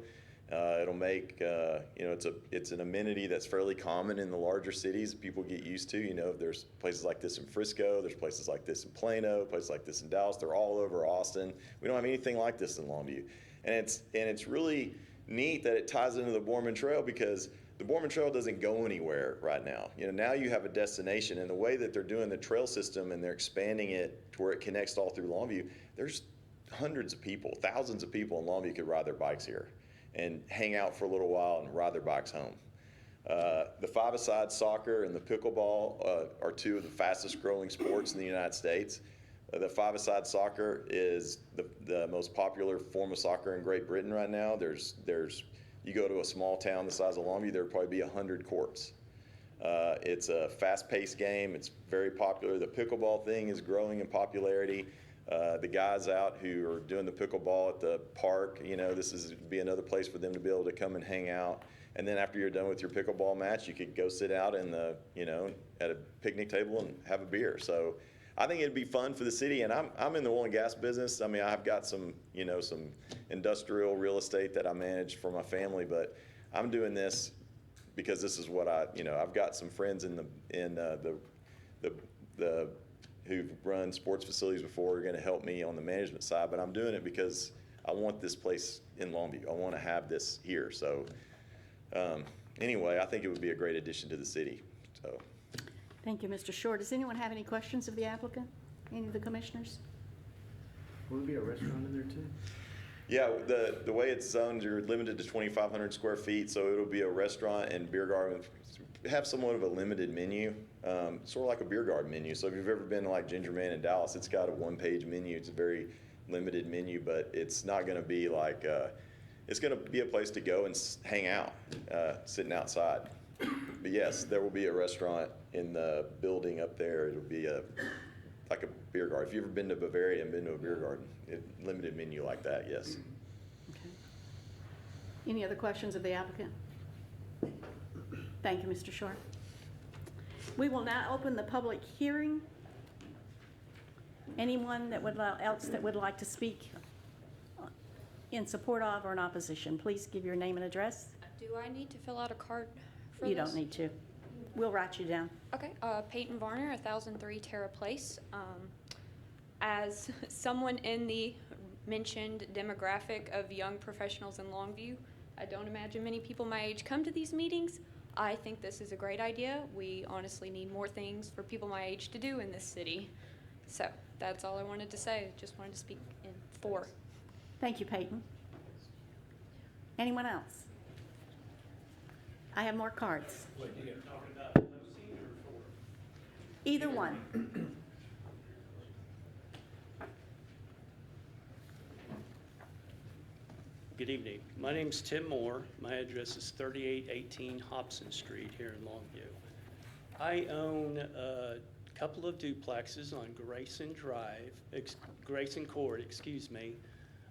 It'll make, it's an amenity that's fairly common in the larger cities that people get used to. There's places like this in Frisco, there's places like this in Plano, places like this in Dallas. They're all over Austin. We don't have anything like this in Longview. And it's really neat that it ties into the Borman Trail, because the Borman Trail doesn't go anywhere right now. Now you have a destination, and the way that they're doing the trail system and they're expanding it to where it connects all through Longview, there's hundreds of people, thousands of people in Longview could ride their bikes here and hang out for a little while and ride their bikes home. The five-a-side soccer and the pickleball are 2 of the fastest growing sports in the United States. The five-a-side soccer is the most popular form of soccer in Great Britain right now. You go to a small town the size of Longview, there would probably be 100 courts. It's a fast-paced game. It's very popular. The pickleball thing is growing in popularity. The guys out who are doing the pickleball at the park, this would be another place for them to be able to come and hang out. And then after you're done with your pickleball match, you could go sit out in at a picnic table and have a beer. So I think it'd be fun for the city. And I'm in the oil and gas business. I mean, I've got some industrial real estate that I manage for my family, but I'm doing this because this is what I've got some friends in the who've run sports facilities before are going to help me on the management side, but I'm doing it because I want this place in Longview. I want to have this here. So anyway, I think it would be a great addition to the city. So. Thank you, Mr. Short. Does anyone have any questions of the applicant? Any of the commissioners? Will there be a restaurant in there too? Yeah, the way it's zoned, you're limited to 2,500 square feet, so it'll be a restaurant and beer garden. Have somewhat of a limited menu, sort of like a beer garden menu. So if you've ever been to like Ginger Man in Dallas, it's got a 1-page menu. It's a very limited menu, but it's not going to be like, it's going to be a place to go and hang out, sitting outside. But yes, there will be a restaurant in the building up there. It'll be like a beer garden. If you've ever been to Bavaria and been to a beer garden, limited menu like that, yes. Okay. Any other questions of the applicant? Thank you, Mr. Short. We will now open the public hearing. Anyone else that would like to speak in support of or in opposition, please give your name and address. Do I need to fill out a card for You this? don't need to. We'll write you down. Okay, Peyton Varner, 1003 Terra Place. As someone in the mentioned demographic of young professionals in Longview, I don't imagine many people my age come to these meetings. I think this is a great idea. We honestly need more things for people my age to do in this city. So that's all I wanted to say. Just wanted to speak in for. Thank you, Peyton. Anyone else? I have more cards. Either one. Good evening. My name's Tim Moore. My address is 3818 Hobson Street here in Longview. I own a couple of duplexes on Grayson Court,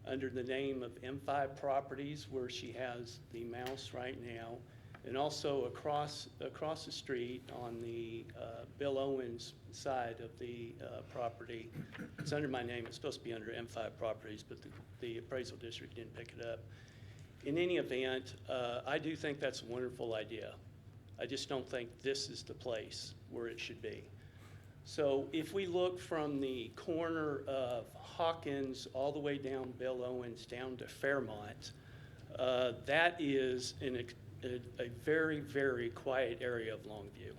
under the name of M5 Properties, where she has the mouse right now, and also across the street on the Bill Owens side of the property. It's under my name. It's supposed to be under M5 Properties, but the appraisal district didn't pick it up. In any event, I do think that's a wonderful idea. I just don't think this is the place where it should be. So if we look from the corner of Hawkins all the way down Bill Owens down to Fairmont, that is a very, very quiet area of Longview.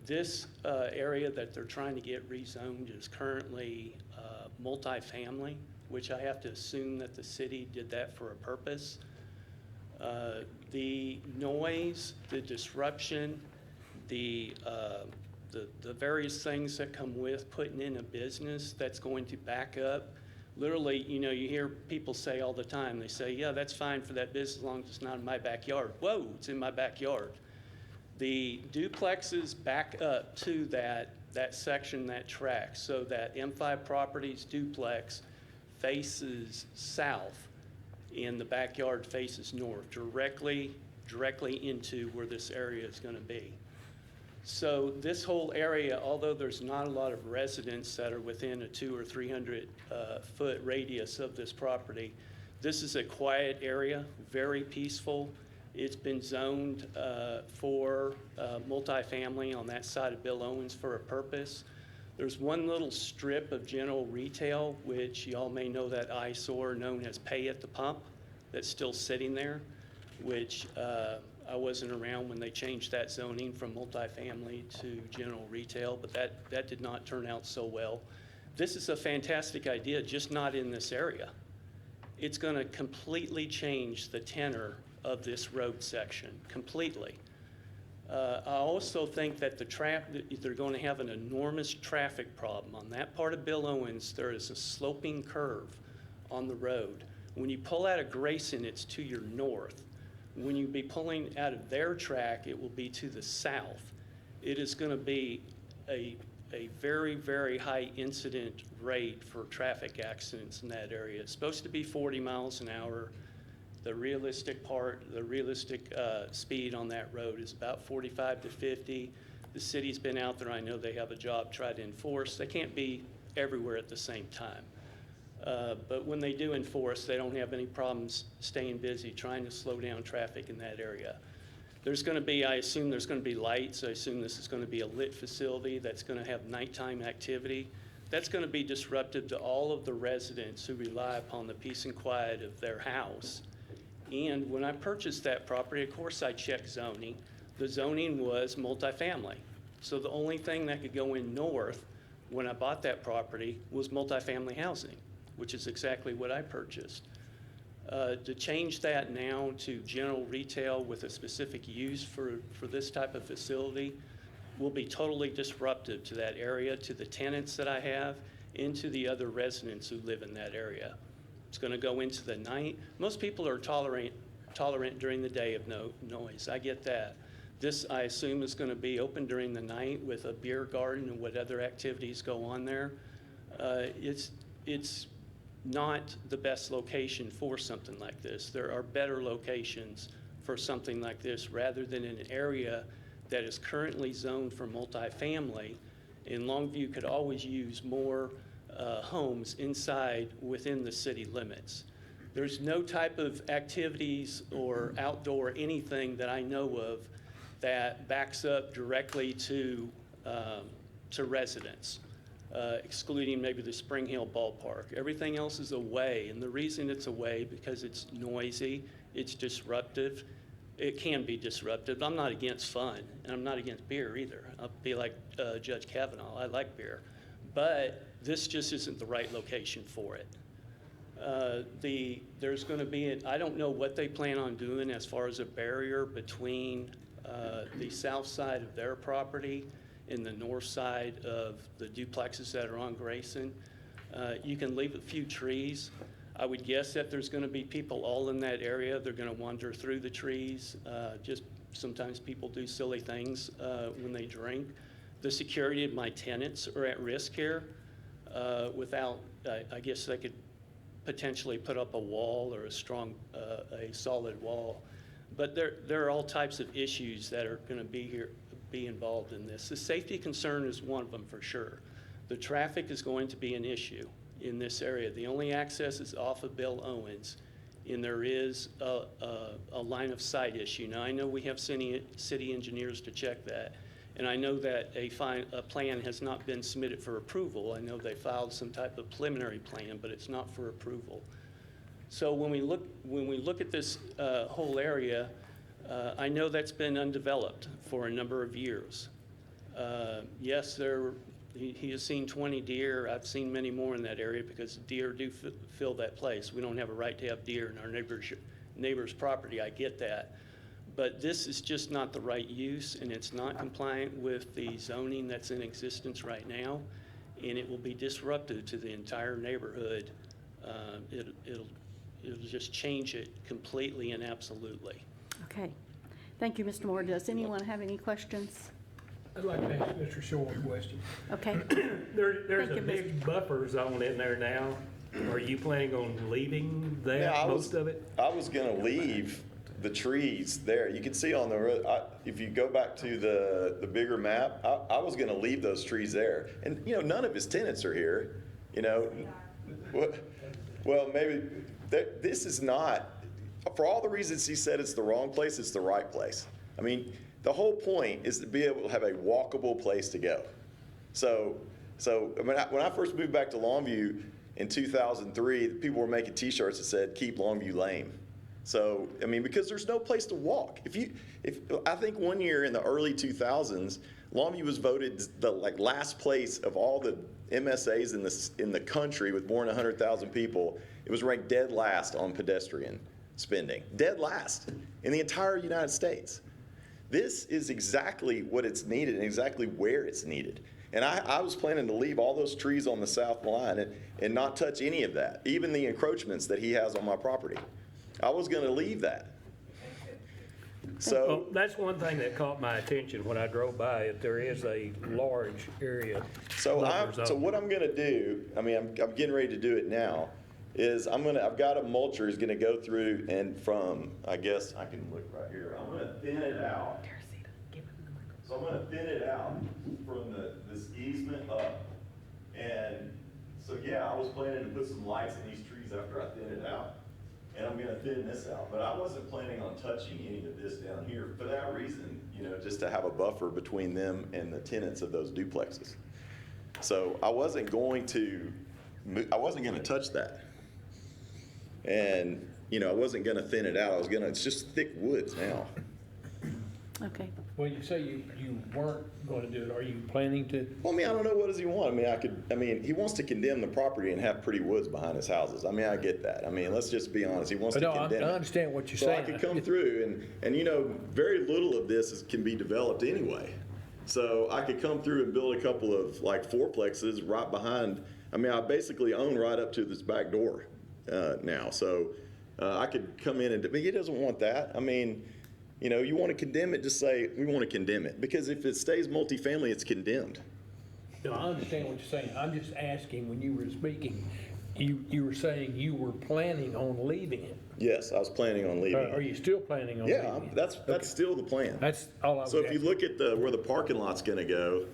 This area that they're trying to get rezoned is currently multifamily, which I have to assume that the city did that for a purpose. The noise, the disruption, the various things that come with putting in a business that's going to back up. Literally, you know, you hear people say all the time, they say, yeah, that's fine for that business as long as it's not in my backyard. Whoa, it's in my backyard. The duplexes back up to that section, that track, so that M5 Properties duplex faces south and the backyard faces north, directly into where this area is going to be. So this whole area, although there's not a lot of residents that are within a 200 or 300 foot radius of this property, this is a quiet area, very peaceful. It's been zoned for multifamily on that side of Bill Owens for a purpose. There's one little strip of general retail, which y'all may know that eyesore known as pay at the pump, that's still sitting there, which I wasn't around when they changed that zoning from multifamily to general retail, but that did not turn out so well. This is a fantastic idea, just not in this area. It's going to completely change the tenor of this road section, completely. I also think that they're going to have an enormous traffic problem. On that part of Bill Owens, there is a sloping curve on the road. When you pull out of Grayson, it's to your north. When you be pulling out of their track, it will be to the south. It is going to be a very, very high incident rate for traffic accidents in that area. It's supposed to be 40 miles an hour. The realistic speed on that road is about 45 to 50. The city's been out there. I know they have a job trying to enforce. They can't be everywhere at the same time. But when they do enforce, they don't have any problems staying busy, trying to slow down traffic in that area. There's going to be, I assume there's going to be lights. I assume this is going to be a lit facility that's going to have nighttime activity. That's going to be disruptive to all of the residents who rely upon the peace and quiet of their house. And when I purchased that property, of course I checked zoning. The zoning was multifamily. So the only thing that could go in north when I bought that property was multifamily housing, which is exactly what I purchased. To change that now to general retail with a specific use for this type of facility will be totally disruptive to that area, to the tenants that I have, and to the other residents who live in that area. It's going to go into the night. Most people are tolerant during the day of noise. I get that. This, I assume, is going to be open during the night with a beer garden and what other activities go on there. It's not the best location for something like this. There are better locations for something like this rather than in an area that is currently zoned for multifamily. And Longview could always use more homes within the city limits. There's no type of activities or outdoor anything that I know of that backs up directly to residents, excluding maybe the Spring Hill Ballpark. Everything else is away, and the reason it's away because it's noisy, it's disruptive. It can be disruptive. I'm not against fun, and I'm not against beer either. I'll be like Judge Kavanaugh. I like beer. But this just isn't the right location for it. There's going to be, I don't know what they plan on doing as far as a barrier between the south side of their property and the north side of the duplexes that are on Grayson. You can leave a few trees. I would guess that there's going to be people all in that area. They're going to wander through the trees. Just sometimes people do silly things when they drink. The security of my tenants are at risk here. Without, I guess they could potentially put up a wall or a solid wall. But there are all types of issues that are going to be involved in this. The safety concern is one of them for sure. The traffic is going to be an issue in this area. The only access is off of Bill Owens, and there is a line of sight issue. Now, I know we have city engineers to check that, and I know that a plan has not been submitted for approval. I know they filed some type of preliminary plan, but it's not for approval. So when we look at this whole area, I know that's been undeveloped for a number of years. Yes, he has seen 20 deer. I've seen many more in that area because deer do fill that place. We don't have a right to have deer in our neighbor's property, I get that. But this is just not the right use, and it's not compliant with the zoning that's in existence right now, and it will be disruptive to the entire neighborhood. It'll just change it completely and absolutely. Okay. Thank you, Mr. Moore. Does anyone have any questions? I'd like to ask Mr. Shore a question. Okay. There's Thank a you, big buffer zone in there now. Are you planning on leaving that, most of it? I was gonna leave the trees there. You can see on the road, if you go back to the bigger map, I was gonna leave those trees there. And, you know, none of his tenants are here, you know. Well, maybe, this is not, for all the reasons he said it's the wrong place, it's the right place. I mean, the whole point is to be able to have a walkable place to go. So when I first moved back to Longview in 2003, people were making T-shirts that said, "Keep Longview lame." So, I mean, because there's no place to walk. I think one year in the early 2000s, Longview was voted the last place of all the MSAs in the country with more than 100,000 people. It was ranked dead last on pedestrian spending, dead last in the entire United States. This is exactly what it's needed and exactly where it's needed. And I was planning to leave all those trees on the south line and not touch any of that, even the encroachments that he has on my property. I was going to leave that. So Well, that's one thing that caught my attention when I drove by, if there is a large area. So what I'm going to do, I mean, I'm getting ready to do it now, is I've got a mulcher who's going to go through and from, I guess I can look right here, I'm going to thin it out. So I'm going to thin it out from this easement up. And so, yeah, I was planning to put some lights in these trees after I thin it out. And I'm going to thin this out. But I wasn't planning on touching any of this down here for that reason, you know, just to have a buffer between them and the tenants of those duplexes. So I wasn't going to touch that. And, you know, I wasn't going to thin it out. It's just thick woods now. Okay. Well, you say you weren't going to do it. Are you planning to? Well, I mean, I don't know, what does he want? I mean, he wants to condemn the property and have pretty woods behind his houses. I mean, I get that. I mean, let's just be honest. He wants to condemn it. I understand what you're so saying. So I could come through and, you know, very little of this can be developed anyway. So I could come through and build a couple of fourplexes right behind. I mean, I basically own right up to this back door now. So I could come in but he doesn't want that. I mean, you know, you want to condemn it, just say, we want to condemn it. Because if it stays multifamily, it's condemned. No, I understand what you're saying. I'm just asking, when you were speaking, you were saying you were planning on leaving it. Yes, I was planning on leaving it. Are you still planning on leaving it? Yeah, that's still the plan. That's all I was So if you asking. look at where the parking lot's going to go,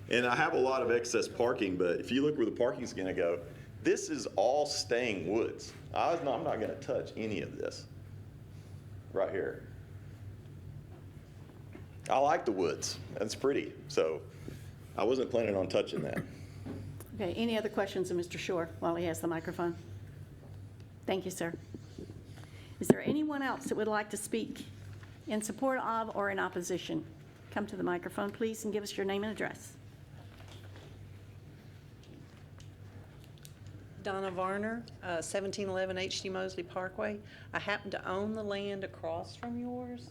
and I have a lot of excess parking, but if you look where the parking's going to go, this is all staying woods. I'm not going to touch any of this right here. I like the woods. That's pretty. So I wasn't planning on touching that. Okay, any other questions of Mr. Shore while he has the microphone? Thank you, sir. Is there anyone else that would like to speak in support of or in opposition? Come to the microphone, please, and give us your name and address. Donna Varner, 1711 H.D. Mosley Parkway. I happen to own the land across from yours.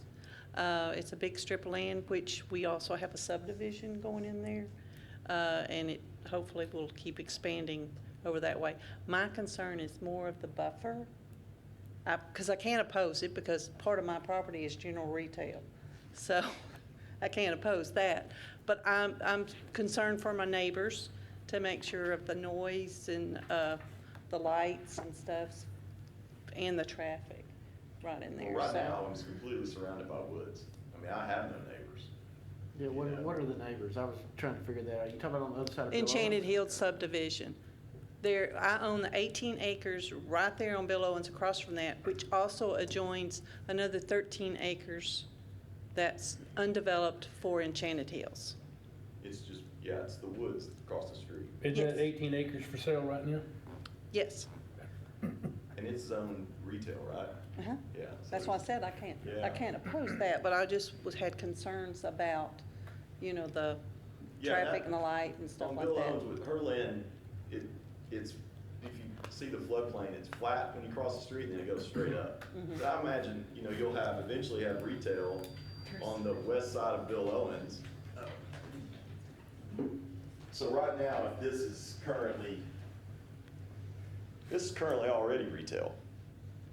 It's a big strip of land, which we also have a subdivision going in there, and it hopefully will keep expanding over that way. My concern is more of the buffer, because I can't oppose it, because part of my property is general retail, so I can't oppose that. But I'm concerned for my neighbors to make sure of the noise and the lights and stuff, and the traffic right in there. Well, right so. now, I'm completely surrounded by woods. I mean, I have no neighbors. Yeah, what are the neighbors? I was trying to figure that out. You talking about on the other side of Bill Enchanted Owens? Hills subdivision. There, I own the 18 acres right there on Bill Owens across from that, which also adjoins another 13 acres that's undeveloped for Enchanted Hills. It's just, yeah, it's the woods across the street. Isn't that 18 acres for sale right now? Yes. And it's zoned retail, right? Uh-huh. Yeah. so That's why I it's- said I can't oppose that, but I just had concerns about, you know, the Yeah, traffic that- and the light and stuff on like Bill that. Owens with her land, it's, if you see the floodplain, it's flat when you cross the street and then it goes straight up. So I imagine, you know, you'll eventually have retail on the west side of Bill Owens. So right now, if this is currently already retail.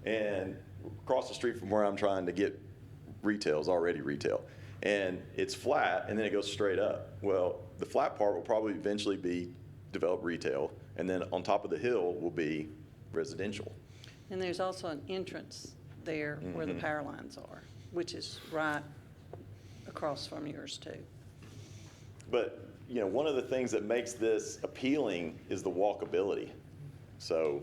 And across the street from where I'm trying to get retail is already retail. And it's flat and then it goes straight up. Well, the flat part will probably eventually be developed retail. And then on top of the hill will be residential. And there's also an entrance there where the power lines are, which is right across from yours too. But, you know, one of the things that makes this appealing is the walkability. So,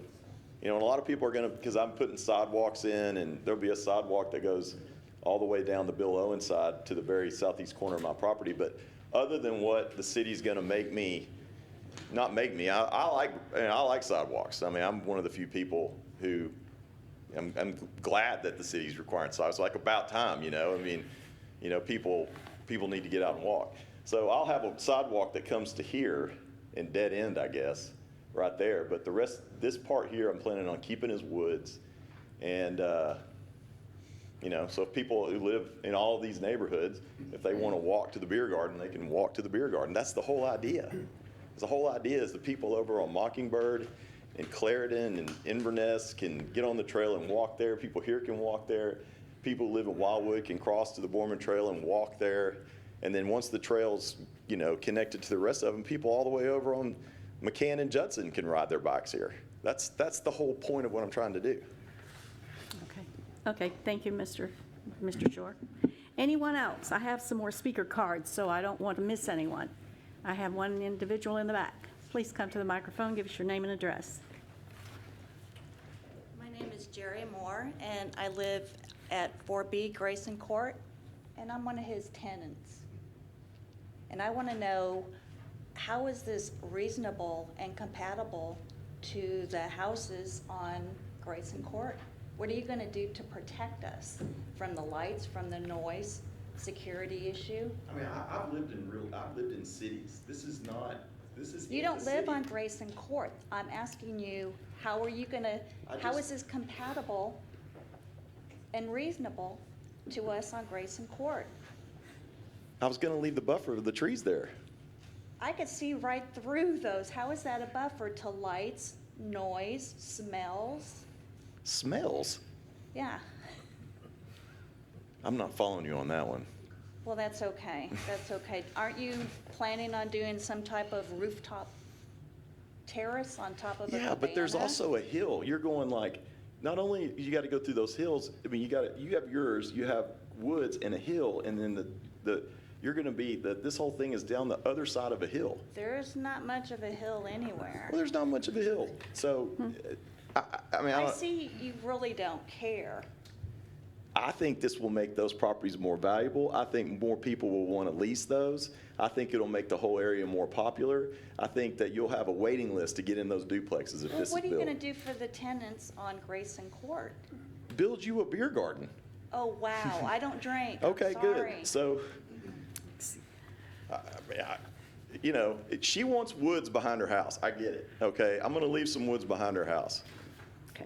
you know, and a lot of people are going to, because I'm putting sidewalks in, and there'll be a sidewalk that goes all the way down the Bill Owens side to the very southeast corner of my property. But other than what the city's going to make me, not make me, I like sidewalks. I mean, I'm one of the few people who, I'm glad that the city's requiring sidewalks. It's like about time, you know. I mean, you know, people need to get out and walk. So I'll have a sidewalk that comes to here and dead end, I guess, right there. But the rest, this part here, I'm planning on keeping as woods. And, you know, so if people who live in all of these neighborhoods, if they want to walk to the beer garden, they can walk to the beer garden. That's the whole idea. The whole idea is the people over on Mockingbird and Clarendon and Inverness can get on the trail and walk there. People here can walk there. People who live in Wildwood can cross to the Borman Trail and walk there. And then once the trail's, you know, connected to the rest of them, people all the way over on McCann and Judson can ride their bikes here. That's the whole point of what I'm trying to do. Okay, thank you, Mr. Shore. Anyone else? I have some more speaker cards, so I don't want to miss anyone. I have one individual in the back. Please come to the microphone, give us your name and address. My name is Jerry Moore, and I live at 4B Grayson Court, and I'm one of his tenants. And I want to know, how is this reasonable and compatible to the houses on Grayson Court? What are you going to do to protect us from the lights, from the noise, security issue? I mean, I've lived in cities. This is You don't live on Grayson Court. I'm asking you, how are you going to, how is this compatible and reasonable to us on Grayson Court? I was going to leave the buffer of the trees there. I could see right through those. How is that a buffer to lights, noise, smells? Smells? Yeah. I'm not following you on that one. Well, that's okay. That's okay. Aren't you planning on doing some type of rooftop terrace on top of a cabana? Yeah, but there's also a hill. You're going like, not only you got to go through those hills. I mean, you have yours. You have woods and a hill, and then you're going to be this whole thing is down the other side of a hill. There's not much of a hill anywhere. Well, there's not much of a hill. So, I mean, I see you really don't care. I think this will make those properties more valuable. I think more people will want to lease those. I think it'll make the whole area more popular. I think that you'll have a waiting list to get in those duplexes if Well, this is what are you built. going to do for the tenants on Grayson Court? Build you a beer garden. Oh, wow. I don't drink. Okay, I'm good. sorry. So, you know, she wants woods behind her house. I get it. Okay, I'm going to leave some woods behind her house. Okay.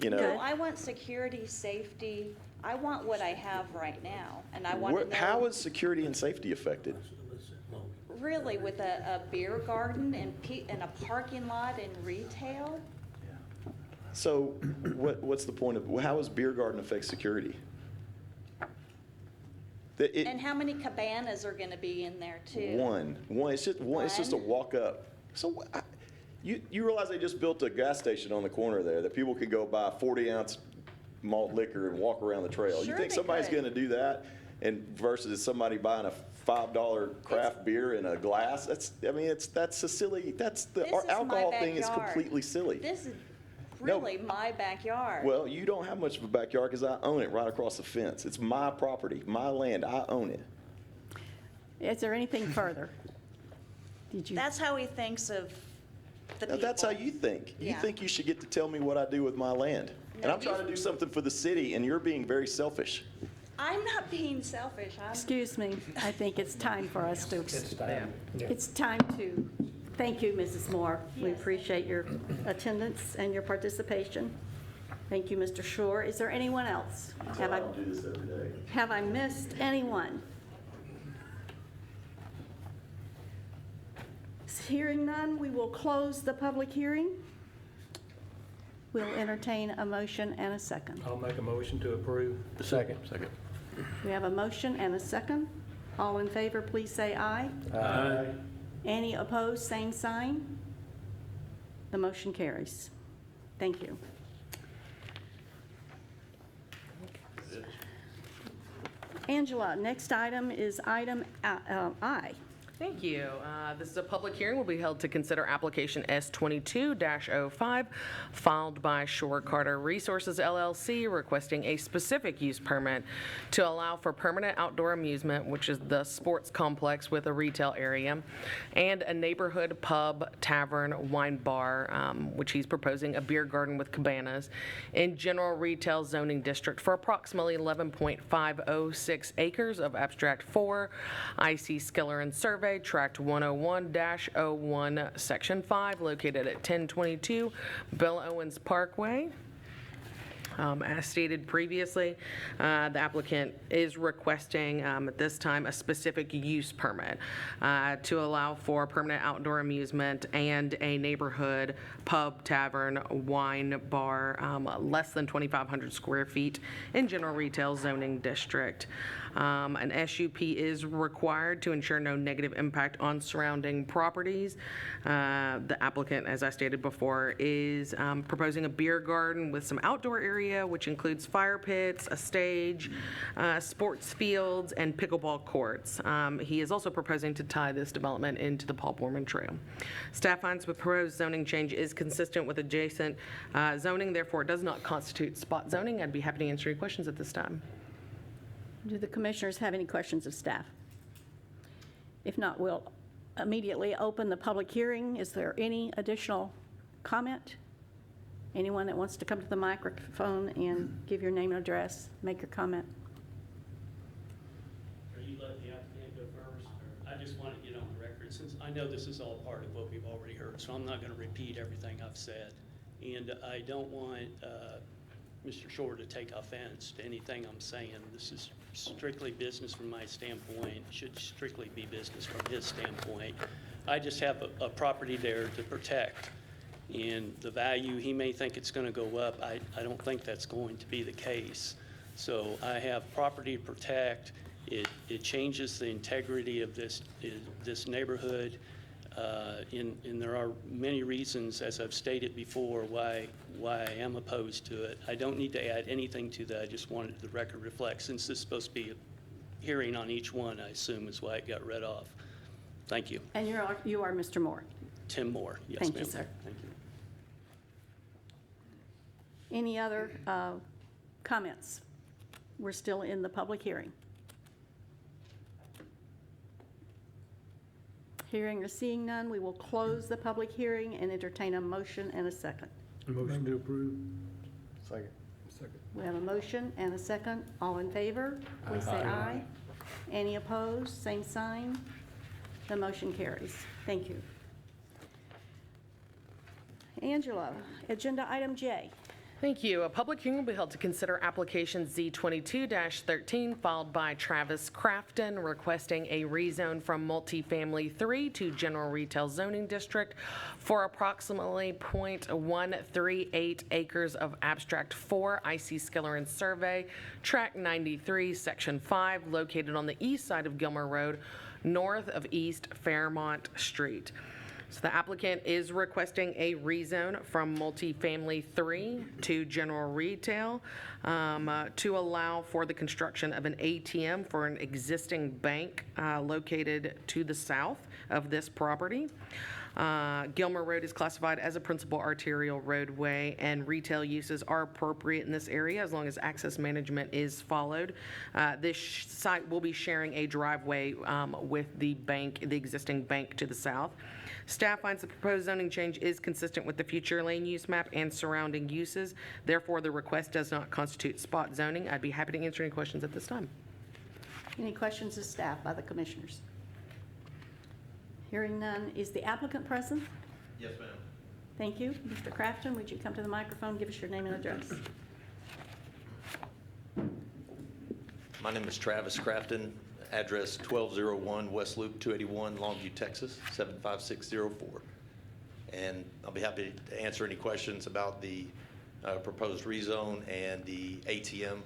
You know, No, I want security, safety. I want what I have right now, and I want to know. how is security and safety affected? Really, with a beer garden and a parking lot and retail? So, what's the point of how does beer garden affect security? And how many cabanas are going to be in there, too? One. It's just one. It's just a walk up. So, you realize they just built a gas station on the corner there that people could go buy 40-ounce malt liquor and walk around the trail. Sure You think they somebody's could. going to do that, and versus somebody buying a $5 craft beer in a glass? That's a silly. That's the This is my alcohol thing is backyard. completely silly. This is really my backyard. Well, you don't have much of a backyard because I own it right across the fence. It's my property, my land. I own it. Is there anything further? That's how he thinks of the Now, people. that's how you think. You Yeah. think you should get to tell me what I do with my land. And No, I'm trying to do something for the city, and you're being very selfish. I'm not being selfish. Excuse me, I think it's time for us to. It's time. Yeah. It's time to Thank you, Mrs. Moore. We appreciate your attendance and your participation. Thank you, Mr. Shore. Is there anyone else? Have I do this every day. Have I missed anyone? Hearing none, we will close the public hearing. We'll entertain a motion and a second. I'll make a motion to approve. Second. We have a motion and a second. All in favor, please say aye. Aye. Any opposed, same sign. The motion carries. Thank you. Angela, next item is item I. Thank you. This is a public hearing will be held to consider application S22-05 filed by Shore Carter Resources LLC requesting a specific use permit to allow for permanent outdoor amusement, which is the sports complex with a retail area, and a neighborhood pub, tavern, wine bar, which he's proposing a beer garden with cabanas in general retail zoning district for approximately 11.506 acres of abstract 4 IC Skiller and Survey Tract 101-01, Section 5, located at 1022 Bill Owens Parkway. As stated previously, the applicant is requesting at this time a specific use permit to allow for permanent outdoor amusement and a neighborhood pub, tavern, wine bar, less than 2,500 square feet in general retail zoning district. An SUP is required to ensure no negative impact on surrounding properties. The applicant, as I stated before, is proposing a beer garden with some outdoor area, which includes fire pits, a stage, sports fields, and pickleball courts. He is also proposing to tie this development into the Paul Borman Trail. Staff finds the proposed zoning change is consistent with adjacent zoning, therefore it does not constitute spot zoning. I'd be happy to answer any questions at this time. Do the commissioners have any questions of staff? If not, we'll immediately open the public hearing. Is there any additional comment? Anyone that wants to come to the microphone and give your name and address, make your comment? Are you letting the applicant go first? Or I just want to get on the record, since I know this is all part of what we've already heard, so I'm not going to repeat everything I've said. And I don't want Mr. Shore to take offense to anything I'm saying. This is strictly business from my standpoint, should strictly be business from his standpoint. I just have a property there to protect, and the value, he may think it's going to go up. I don't think that's going to be the case. So I have property to protect. It changes the integrity of this neighborhood. And there are many reasons, as I've stated before, why I am opposed to it. I don't need to add anything to that. I just wanted the record to reflect, since this is supposed to be a hearing on each one, I assume is why it got read off. Thank you. And you are Mr. Moore. Tim Moore. Yes, ma'am. Thank you, sir. Thank you. Any other comments? We're still in the public hearing. Hearing or seeing none, we will close the public hearing and entertain a motion and a second. Motion to approve. Second. We have a motion and a second. All in favor, please say aye. Any opposed, same sign. The motion carries. Thank you. Angela, agenda item J. Thank you. A public hearing will be held to consider application Z22-13 filed by Travis Crafton requesting a rezone from multifamily 3 to general retail zoning district for approximately .138 acres of abstract 4 IC Skiller and Survey, Tract 93, Section 5, located on the east side of Gilmer Road, north of East Fairmont Street. So the applicant is requesting a rezone from multifamily 3 to general retail to allow for the construction of an ATM for an existing bank located to the south of this property. Gilmer Road is classified as a principal arterial roadway, and retail uses are appropriate in this area as long as access management is followed. This site will be sharing a driveway with the bank, the existing bank to the south. Staff finds the proposed zoning change is consistent with the future land use map and surrounding uses. Therefore, the request does not constitute spot zoning. I'd be happy to answer any questions at this time. Any questions of staff by the commissioners? Hearing none, is the applicant present? Yes, ma'am. Thank you. Mr. Crafton, would you come to the microphone, give us your name and address? My name is Travis Crafton, address 1201 West Loop 281, Longview, Texas, 75604. And I'll be happy to answer any questions about the proposed rezone and the ITM,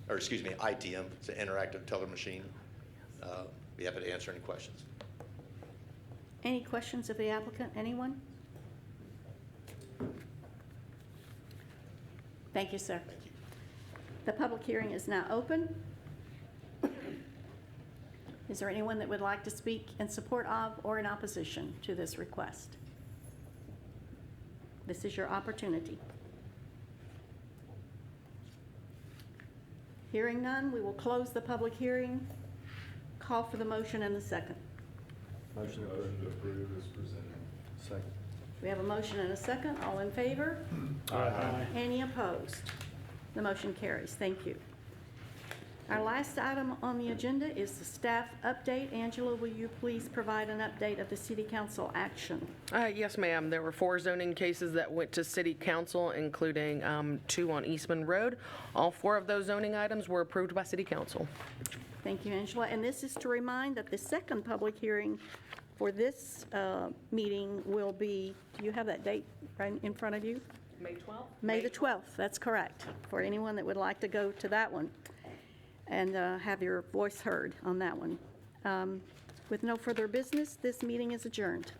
it's an interactive teller machine. Be happy to answer any questions. Any questions of the applicant? Anyone? Thank you, sir. Thank you. The public hearing is now open. Is there anyone that would like to speak in support of or in opposition to this request? This is your opportunity. Hearing none, we will close the public hearing. Call for the motion and the second. Motion to approve is presented. Second. We have a motion and a second. All in favor? Aye. Any opposed? The motion carries. Thank you. Our last item on the agenda is the staff update. Angela, will you please provide an update of the city council action? Yes, ma'am. There were 4 zoning cases that went to city council, including 2 on Eastman Road. All 4 of those zoning items were approved by city council. Thank you, Angela. And this is to remind that the second public hearing for this meeting will be, do you have that date right in front of you? May 12th? May the 12th, that's correct, for anyone that would like to go to that one and have your voice heard on that one. With no further business, this meeting is adjourned.